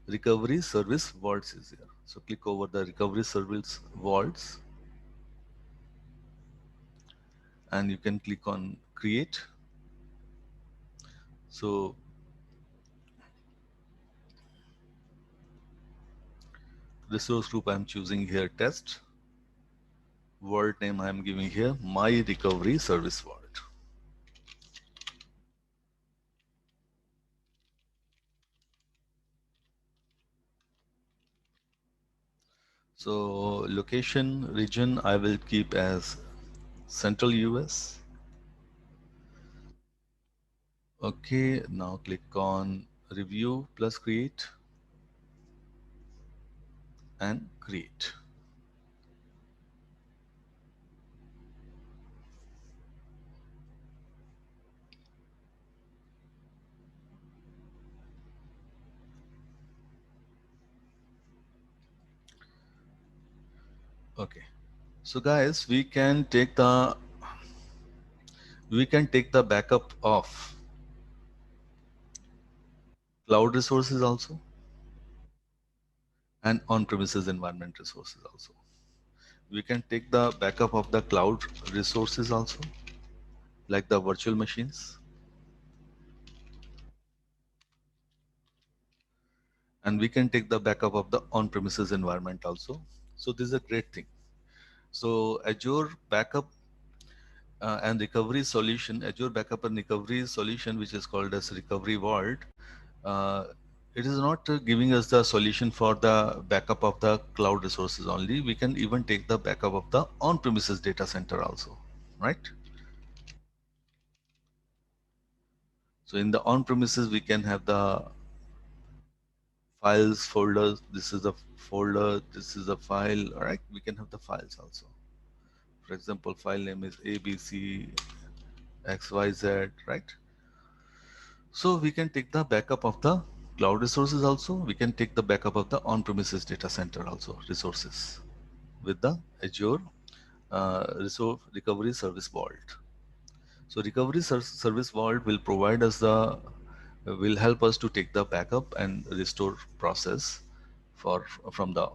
Recovery service vaults is here. So click over the recovery service vaults and you can click on create. So resource group I'm choosing here test. Vault name I'm giving here my recovery service vault. So location region I will keep as Central US. Okay, now click on review plus create and create. Okay, so guys, we can take the backup of cloud resources also and on-premises environment resources also. We can take the backup of the cloud resources also, like the virtual machines, and we can take the backup of the on-premises environment also. So this is a great thing. So Azure backup and recovery solution, Azure backup and recovery solution, which is called as Recovery Vault, uh, it is not giving us the solution for the backup of the cloud resources only. We can even take the backup of the on-premises data center also, right? So in the on-premises, we can have the files folders. This is a folder. This is a file. All right, we can have the files also. For example, file name is ABC XYZ, right? So we can take the backup of the cloud resources also. We can take the backup of the on-premises data center also resources with the Azure Resource Recovery Service Vault. So Recovery Service Vault will provide us the will help us to take the backup and restore process from the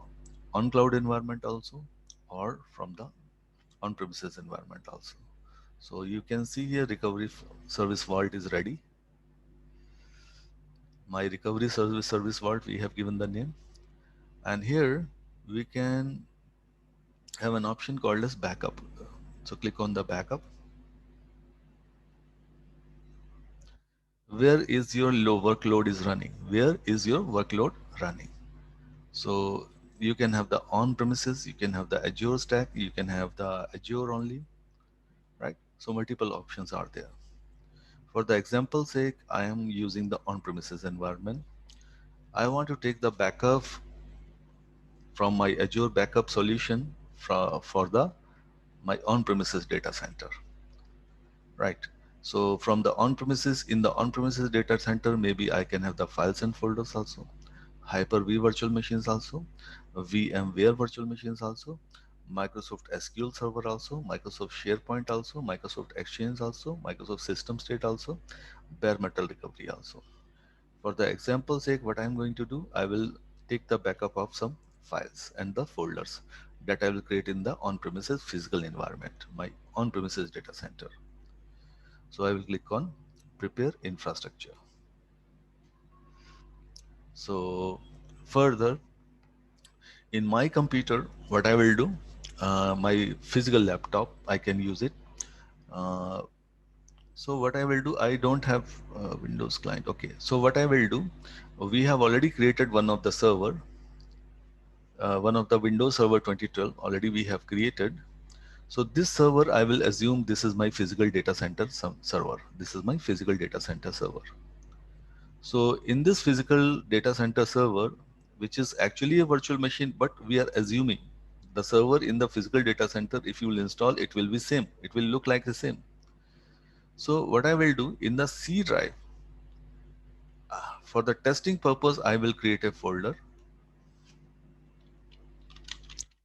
on cloud environment also or from the on premises environment also. So you can see here recovery service vault is ready. My recovery service vault, we have given the name, and here we can have an option called as backup. So click on the backup. Where is your low workload is running? Where is your workload running? So You can have the on-premises, you can have the Azure stack, you can have the Azure only, right? So multiple options are there. For the example sake, I am using the on-premises environment. I want to take the backup from my Azure backup solution for the my on-premises data center, right? So from the on-premises, in the on-premises data center, maybe I can have the files and folders also, Hyper-V virtual machines also, VMware virtual machines also, Microsoft SQL Server also, Microsoft SharePoint also, Microsoft Exchange also, Microsoft System State also, bare metal recovery also. For the example sake, what I'm going to do, I will take the backup of some files and the folders that I will create in the on-premises physical environment, my on-premises data center. So I will click on prepare infrastructure. So further, in my computer, what I will do, my physical laptop, I can use it. So what I will do, I don't have Windows client. Okay. So what I will do, we have already created one of the server, one of the Windows Server 2012 already we have created. So this server, I will assume this is my physical data center server. This is my physical data center server. So in this physical data center server, which is actually a virtual machine, but we are assuming the server in the physical data center, if you will install, it will be same. It will look like the same. So what I will do in the C drive, for the testing purpose, I will create a folder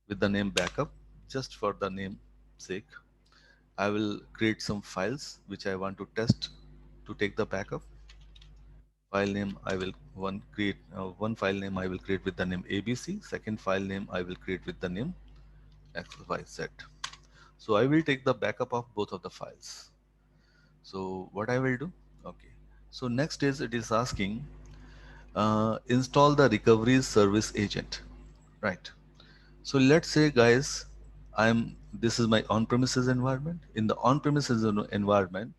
with the name backup, just for the name sake. I will create some files which I want to test to take the backup. File name I will one file name I will create with the name ABC. Second file name I will create with the name XYZ. So I will take the backup of both of the files. So what I will do? Okay. So next is it is asking install the recovery service agent, right? So let's say guys, this is my on-premises environment. In the on-premises environment,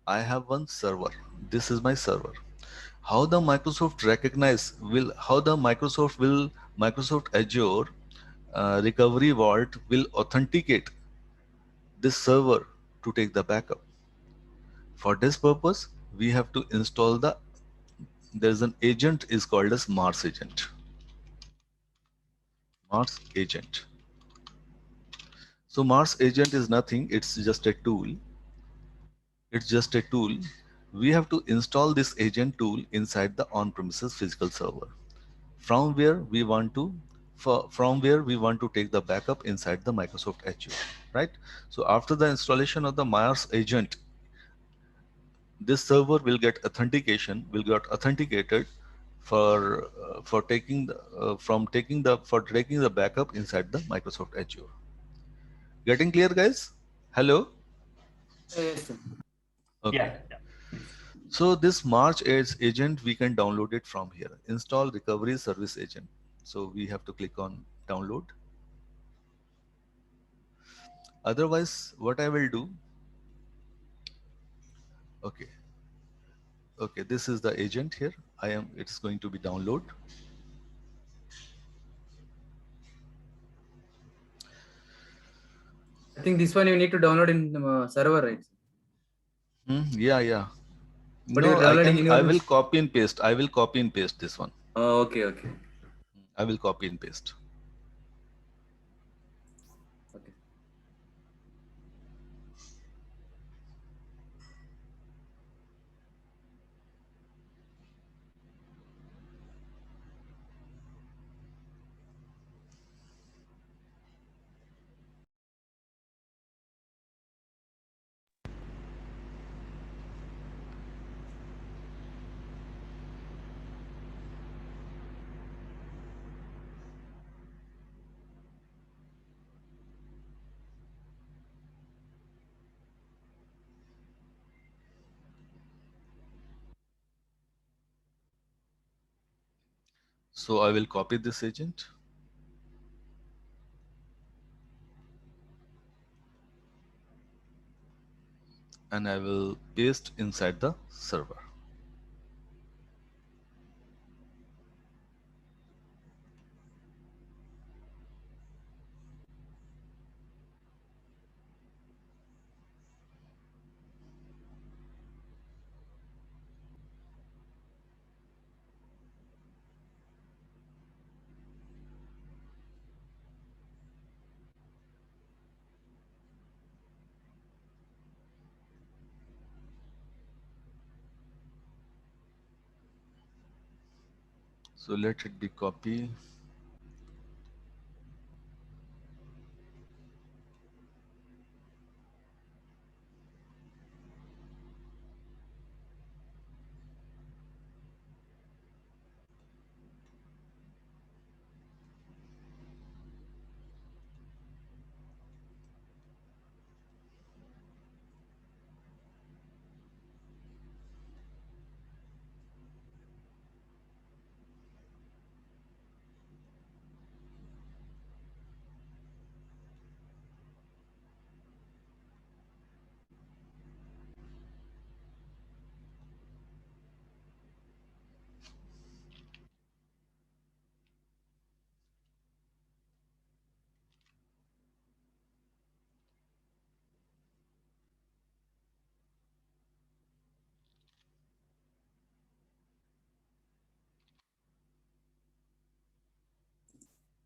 I have one server. This is my server. How the Microsoft Microsoft Azure Recovery Vault will authenticate this server to take the backup. For this purpose, we have to install there's an agent is called as Mars agent. Mars agent. So Mars agent is nothing, it's just a tool. It's just a tool. We have to install this agent tool inside the on-premises physical server, from where we want to take the backup inside the Microsoft Azure, right? So after the installation of the Mars agent, this server will get authenticated for taking the backup inside the Microsoft Azure. Getting clear, guys? Hello? Yes, sir. Okay. Yeah. So this March agent, we can download it from here. Install recovery service agent. So we have to click on download. Otherwise, what I will do, okay. Okay, this is the agent here. It's going to be download. I think this one you need to download in server, right? Yeah. But you're No, downloading in your. I will copy and paste. I will copy and paste this one. Oh, okay. I will copy and paste. Okay. So I will copy this agent. And I will paste inside the server. So let it be copy.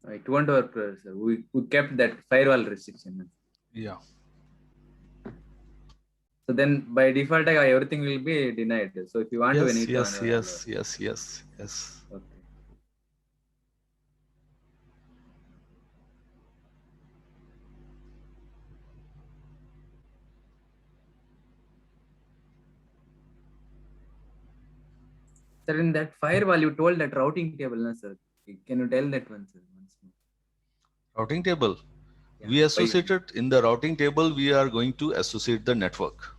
It won't work, sir. We kept that firewall restriction. Yeah. So then by default, everything will be denied. So if you want to, we Yes, need to yes, allow. yes, yes, yes, yes. Okay. Sir, in that firewall, you told that routing table, no, sir. Can you tell that one, sir, once more? Routing table. Yeah. We associated in the routing table, we are going to associate the network.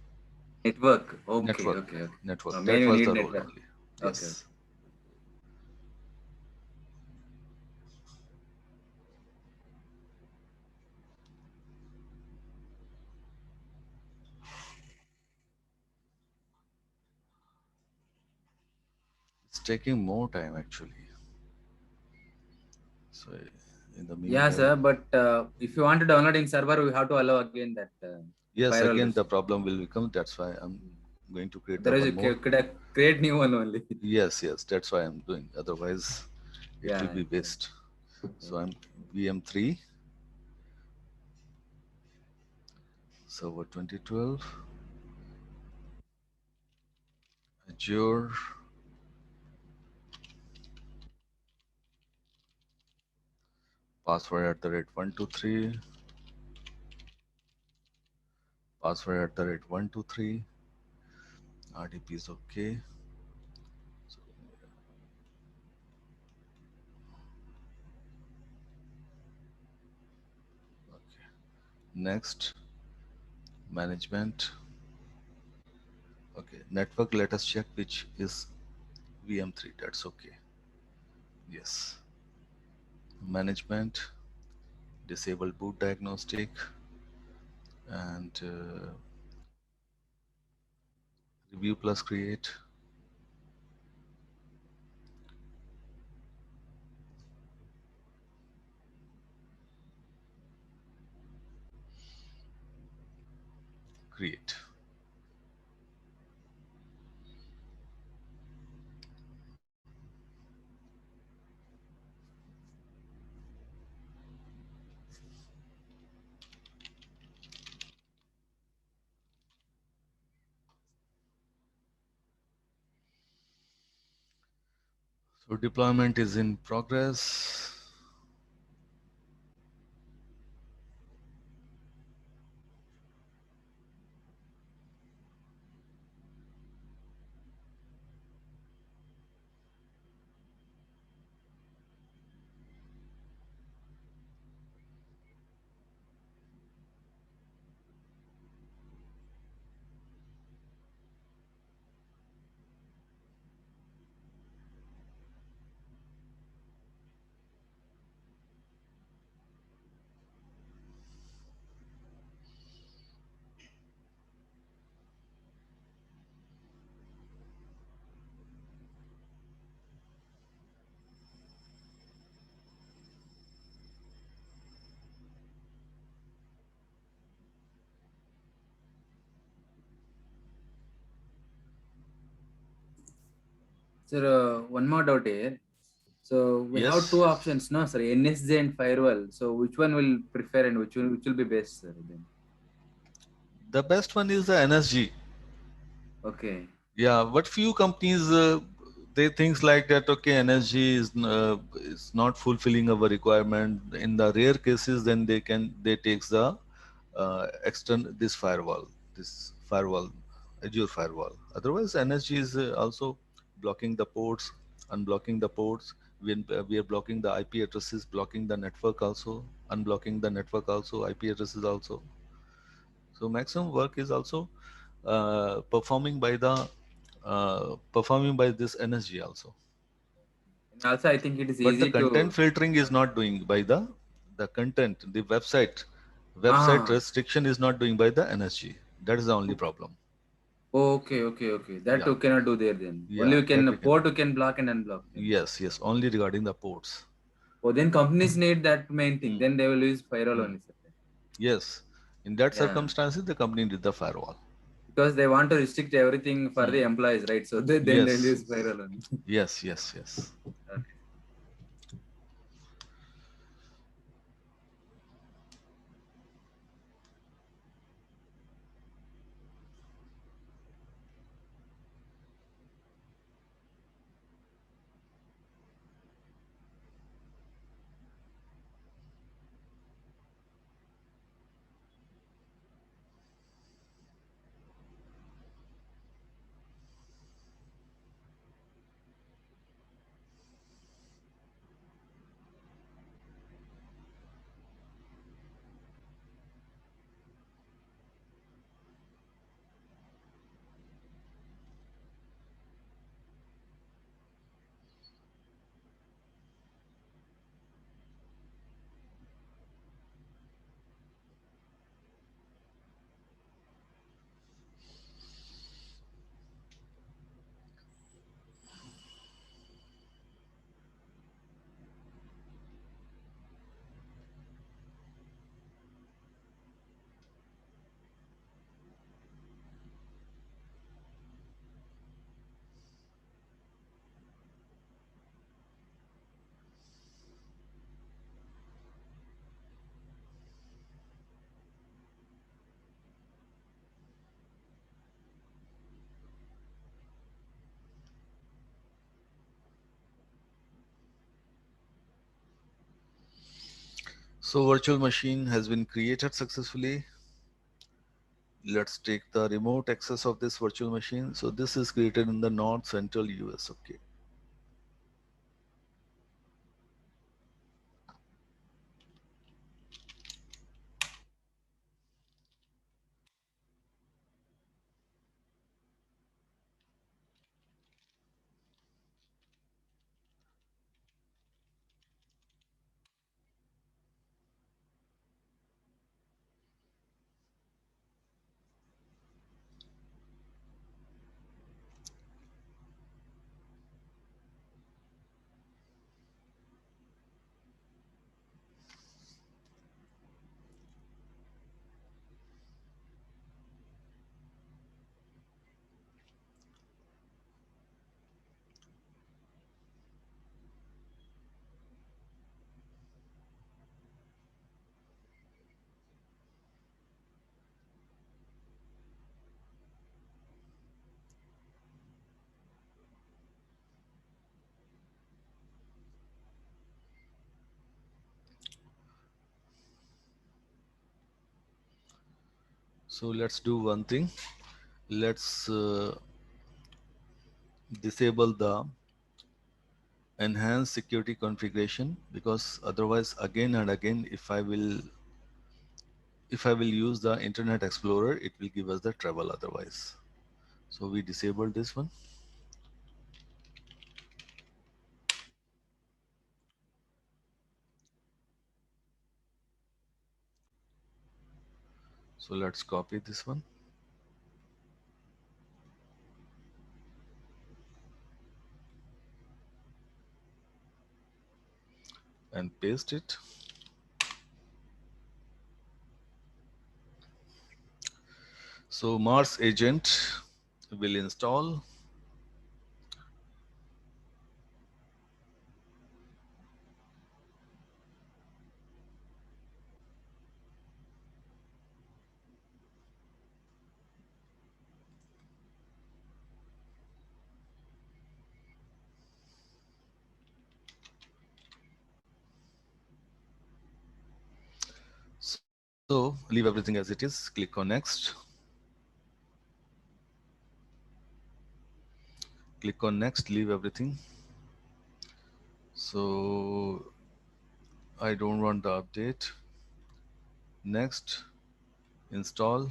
Network. Okay, Network. okay, okay. Network. Main That you was need the role network. only. Okay, Yes. It's taking more time actually. So in the Yeah, meanwhile, sir. But if you want to download in server, we have to allow again that yes, firewall again the restriction. problem will become. That's why I'm going to create the Otherwise, one you more. could create new one only. Yes, yes, that's why I'm doing. Otherwise, it Yeah. will be waste. So I'm VM3 server 2012 Azure password @123 password @123 RDP is okay. So, okay. Next, management. Okay, network. Let us check which is VM3. That's okay. Yes. Management, disable boot diagnostic, and review plus create. Create. So deployment is in progress. Sir, one more doubt here. So we have Yes. two options, no, sir, NSJ and firewall. So which one will prefer and which will be best, sir? Then? The best one is the NSG. Okay. Yeah, but few companies they things like that. Okay, energy is not fulfilling our requirement. In the rare cases, then they takes the extern this firewall, Azure firewall. Otherwise, energy is also blocking the ports, unblocking the ports. When we are blocking the IP addresses, blocking the network also, unblocking the network also, IP addresses also. So maximum work is also performing by this energy also. And also, I think it is But the easy content to. filtering is not doing by the content, the website Ah, restriction is not doing by the energy. That is the only problem. okay. That Yeah, you cannot do there then. Only yeah, you that can we can. port, you can block and unblock them. Yes, only regarding the ports. Oh, then companies need that main thing. Hmm. Then they will use firewall Hmm. only, sir. Yes, in that Yeah, circumstances, the company did the firewall. because they want to restrict everything for Hmm. the employees, right? So then they'll Yes, use firewall only. yes. Okay. So virtual machine has been created successfully. Let's take the remote access of this virtual machine. So this is created in the north central US. Okay. So let's do one thing. Let's disable the enhanced security configuration, because otherwise again and again if I will use the Internet Explorer, it will give us the trouble otherwise. So we disabled this one. So let's copy this one and paste it. So Mars agent will install. So leave everything as it is, click on next. Click on next, leave everything. So I don't want the update. Next, install.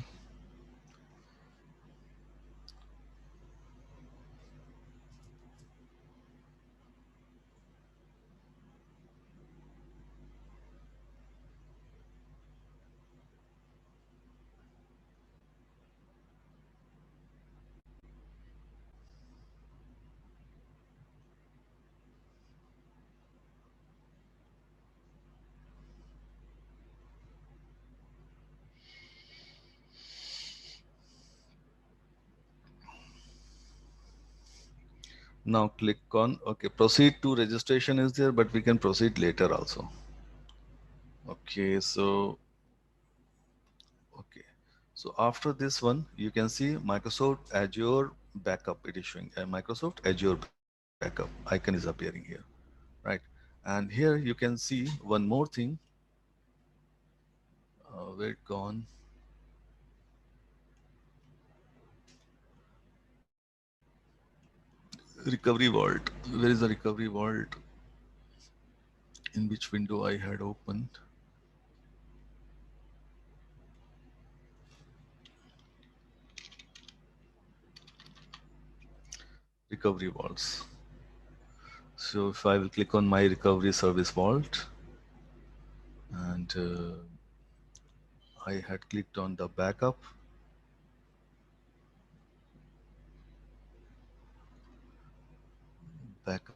Now click on, okay, proceed to registration is there, but we can proceed later also. Okay, so, okay. So after this one, you can see Microsoft Azure backup it is showing, and Microsoft Azure backup icon is appearing here, right? And here you can see one more thing. Where it gone? Recovery Vault. Where is the Recovery Vault? In which window I had opened? Recovery Vaults. So if I will click on my Recovery Service Vault, and I had clicked on the backup. Backup.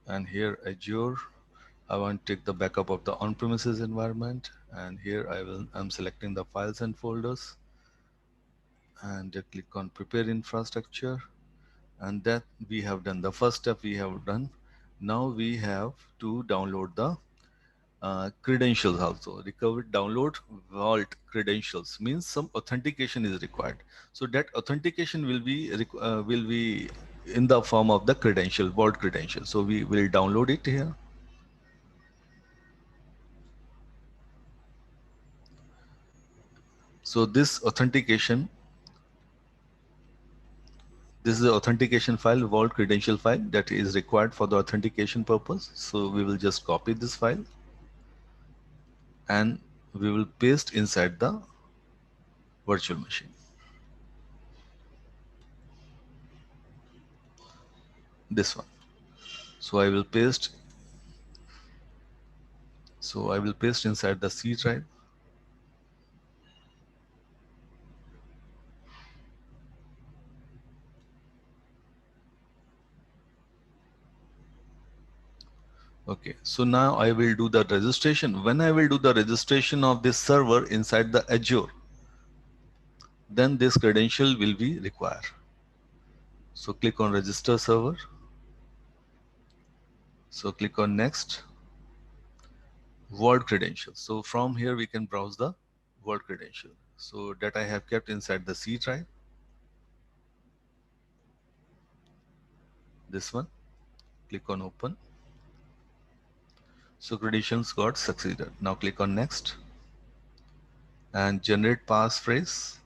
And here Azure, I want to take the backup of the on-premises environment. And here I'm selecting the files and folders, and click on prepare infrastructure. And that we have done. The first step we have done. Now we have to download the credentials also. Recovered download vault credentials means some authentication is required. So that authentication will be in the form of the credential, vault credential. So we will download it here. So this authentication, this is the authentication file, vault credential file that is required for the authentication purpose. So we will just copy this file and we will paste inside the virtual machine. This one. So I will paste. So I will paste inside the C drive. Okay, so now I will do the registration. When I will do the registration of this server inside the Azure, then this credential will be required. So click on register server. So click on next, vault credentials. So from here we can browse the vault credential. So that I have kept inside the C drive. This one, click on open. So credentials got succeeded. Now click on next and generate passphrase.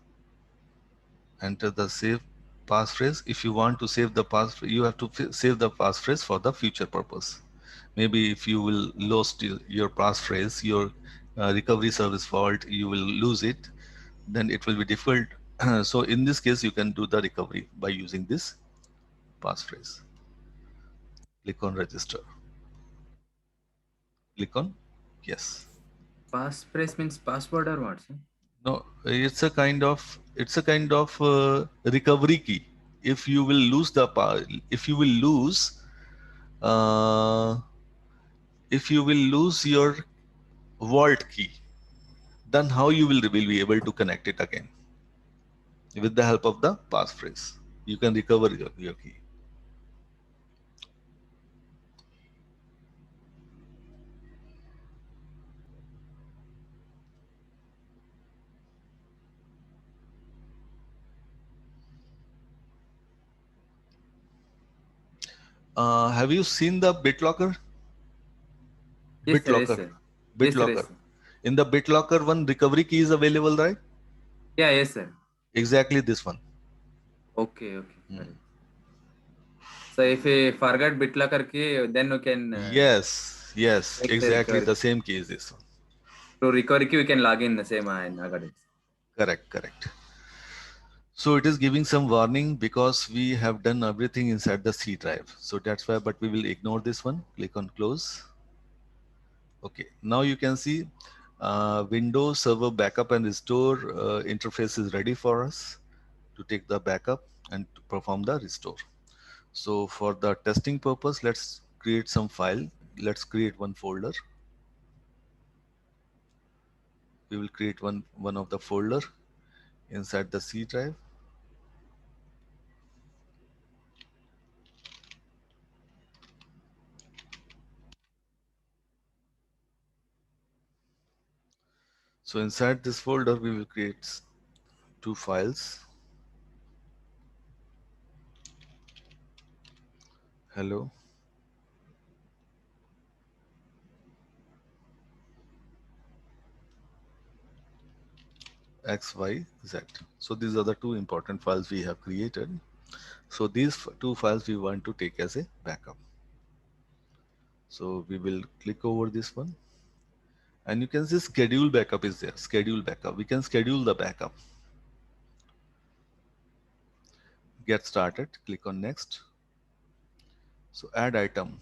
Enter the save passphrase. If you want to save the passphrase, you have to save the passphrase for the future purpose. Maybe if you will lost your passphrase, your recovery service vault, you will lose it, then it will be difficult. So in this case, you can do the recovery by using this passphrase. Click on register. Click on yes. Passphrase means password or what, sir? No, it's a kind of recovery key. If you will lose the if you will lose uh, if you will lose your vault key, then how you will be able to connect it again? With the help of the passphrase, you can recover your key. Have you seen the BitLocker? Yes, sir. Yes, BitLocker. sir. Yes, sir. BitLocker. Yes, sir. In the BitLocker, one recovery key is available, right? Yeah, yes, sir. Exactly this one. Okay, okay. Correct. So if we forget BitLocker key, then we can Yes, yes, take the exactly. recovery. The same key is this one. To recovery key, we can log in the same and I got it. Correct, correct. So it is giving some warning because we have done everything inside the C drive. So that's why, but we will ignore this one. Click on close. Okay, now you can see Windows Server Backup and Restore interface is ready for us to take the backup and to perform the restore. So for the testing purpose, let's create some file. Let's create one folder. We will create one of the folder inside the C drive. So inside this folder, we will create two files. Hello. X, Y, Z. So these are the two important files we have created. So these two files we want to take as a backup. So we will click over this one. And you can see schedule backup is there. Schedule backup. We can schedule the backup. Get started. Click on next. So add item.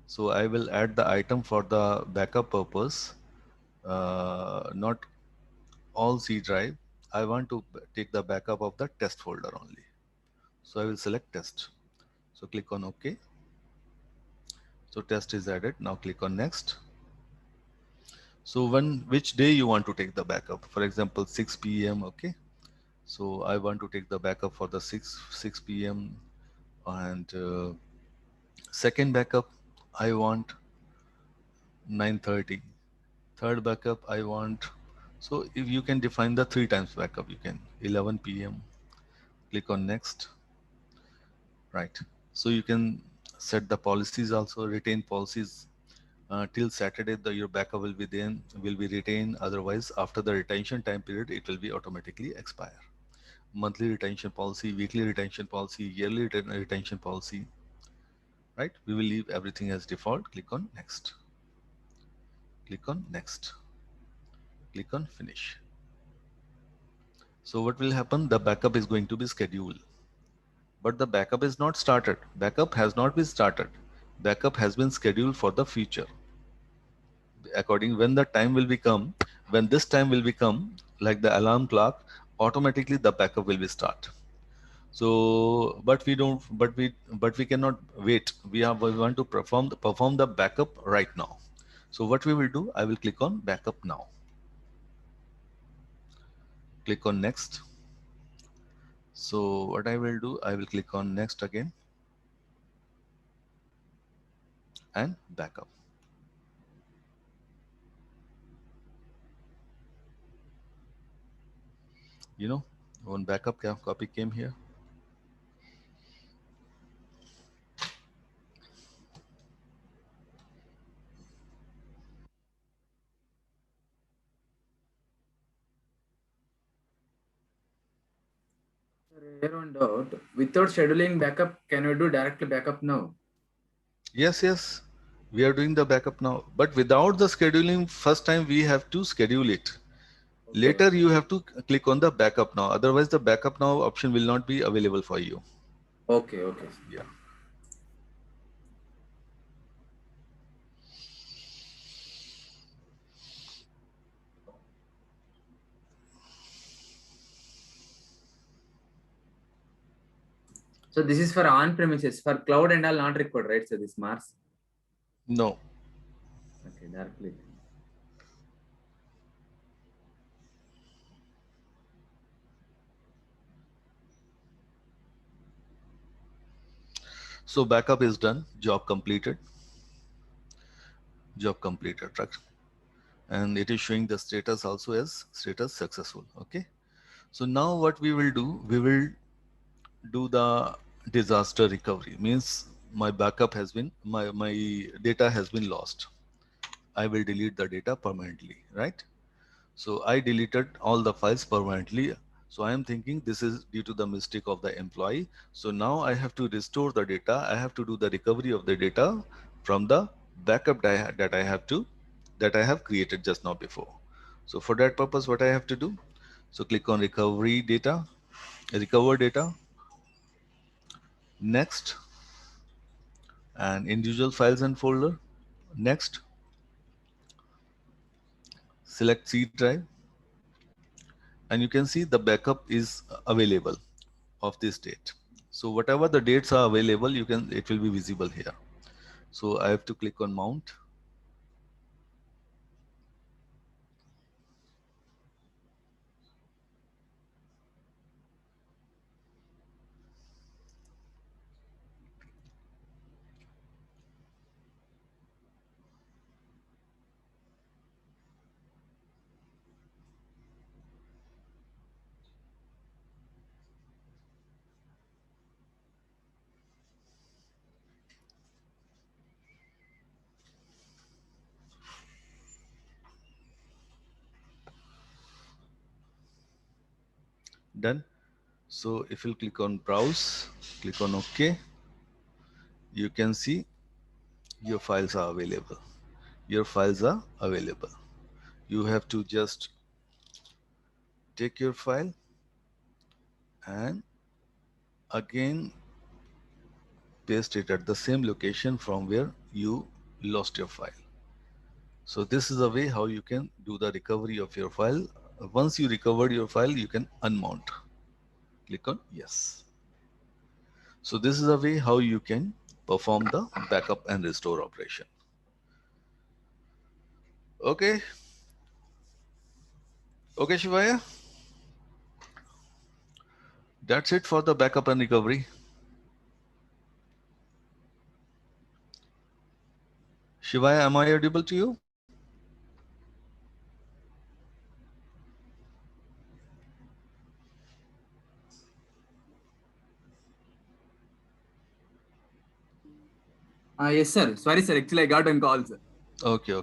So I will add the item for the backup purpose. Not all C drive. I want to take the backup of the test folder only. So I will select test. So click on OK. So test is added. Now click on next. So which day you want to take the backup? For example, 6 p.m. Okay. So I want to take the backup for the 6 p.m. and second backup I want 9:30. Third backup I want. So if you can define the 3 times backup, you can 11 p.m. Click on next. Right. So you can set the policies also, retain policies. Till Saturday, your backup will be retained. Otherwise, after the retention time period, it will be automatically expire. Monthly retention policy, weekly retention policy, yearly retention policy. Right? We will leave everything as default. Click on next. Click on next. Click on finish. So what will happen? The backup is going to be scheduled, but the backup is not started. Backup has not been started. Backup has been scheduled for the future. According when the time will become, when this time will become like the alarm clock, automatically the backup will be start. So but we cannot wait. We want to perform the backup right now. So what we will do, I will click on backup now. Click on next. So what I will do, I will click on next again and backup. You know, one backup copy came here. Here on doubt, without scheduling backup, can we do directly backup now? Yes, we are doing the backup now, but without the scheduling, first time we have to schedule it. Okay. Later you have to click on the backup now. Otherwise the backup now option will not be available for you. Okay, okay. Yeah. So this is for on-premises. For cloud and all not required, right? So this Mars. No. Okay, directly. So backup is done, job completed. Job completed, right? And it is showing the status also as status successful. Okay. So now what we will do the disaster recovery. Means my backup has been, my data has been lost. I will delete the data permanently, right? So I deleted all the files permanently. So I am thinking this is due to the mistake of the employee. So now I have to restore the data. I have to do the recovery of the data from the backup that I have created just now before. So for that purpose, what I have to do? So click on recovery data, recover data, next, and individual files and folder, next, select C drive, and you can see the backup is available of this date. So whatever the dates are available, it will be visible here. So I have to click on mount. Done. So if you click on browse, click on OK, you can see your files are available. Your files are available. You have to just take your file and again paste it at the same location from where you lost your file. So this is a way how you can do the recovery of your file. Once you recovered your file, you can unmount. Click on yes. So this is a way how you can perform the backup and restore operation. Okay. Okay, Shivaya. That's it for the backup and recovery. Shivaya, am I audible to you? Yes, sir. Sorry, sir. Actually, I got one call, sir. Okay.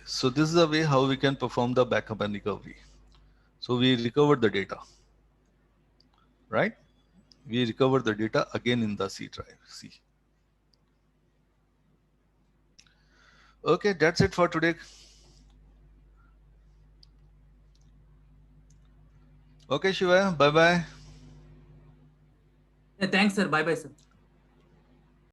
So this is a way how we can perform the backup and recovery. So we recovered the data, right? We recovered the data again in the C drive. C. Okay, that's it for today. Okay, Shivaya, bye-bye. Yeah, thanks, sir. Bye, bye, sir.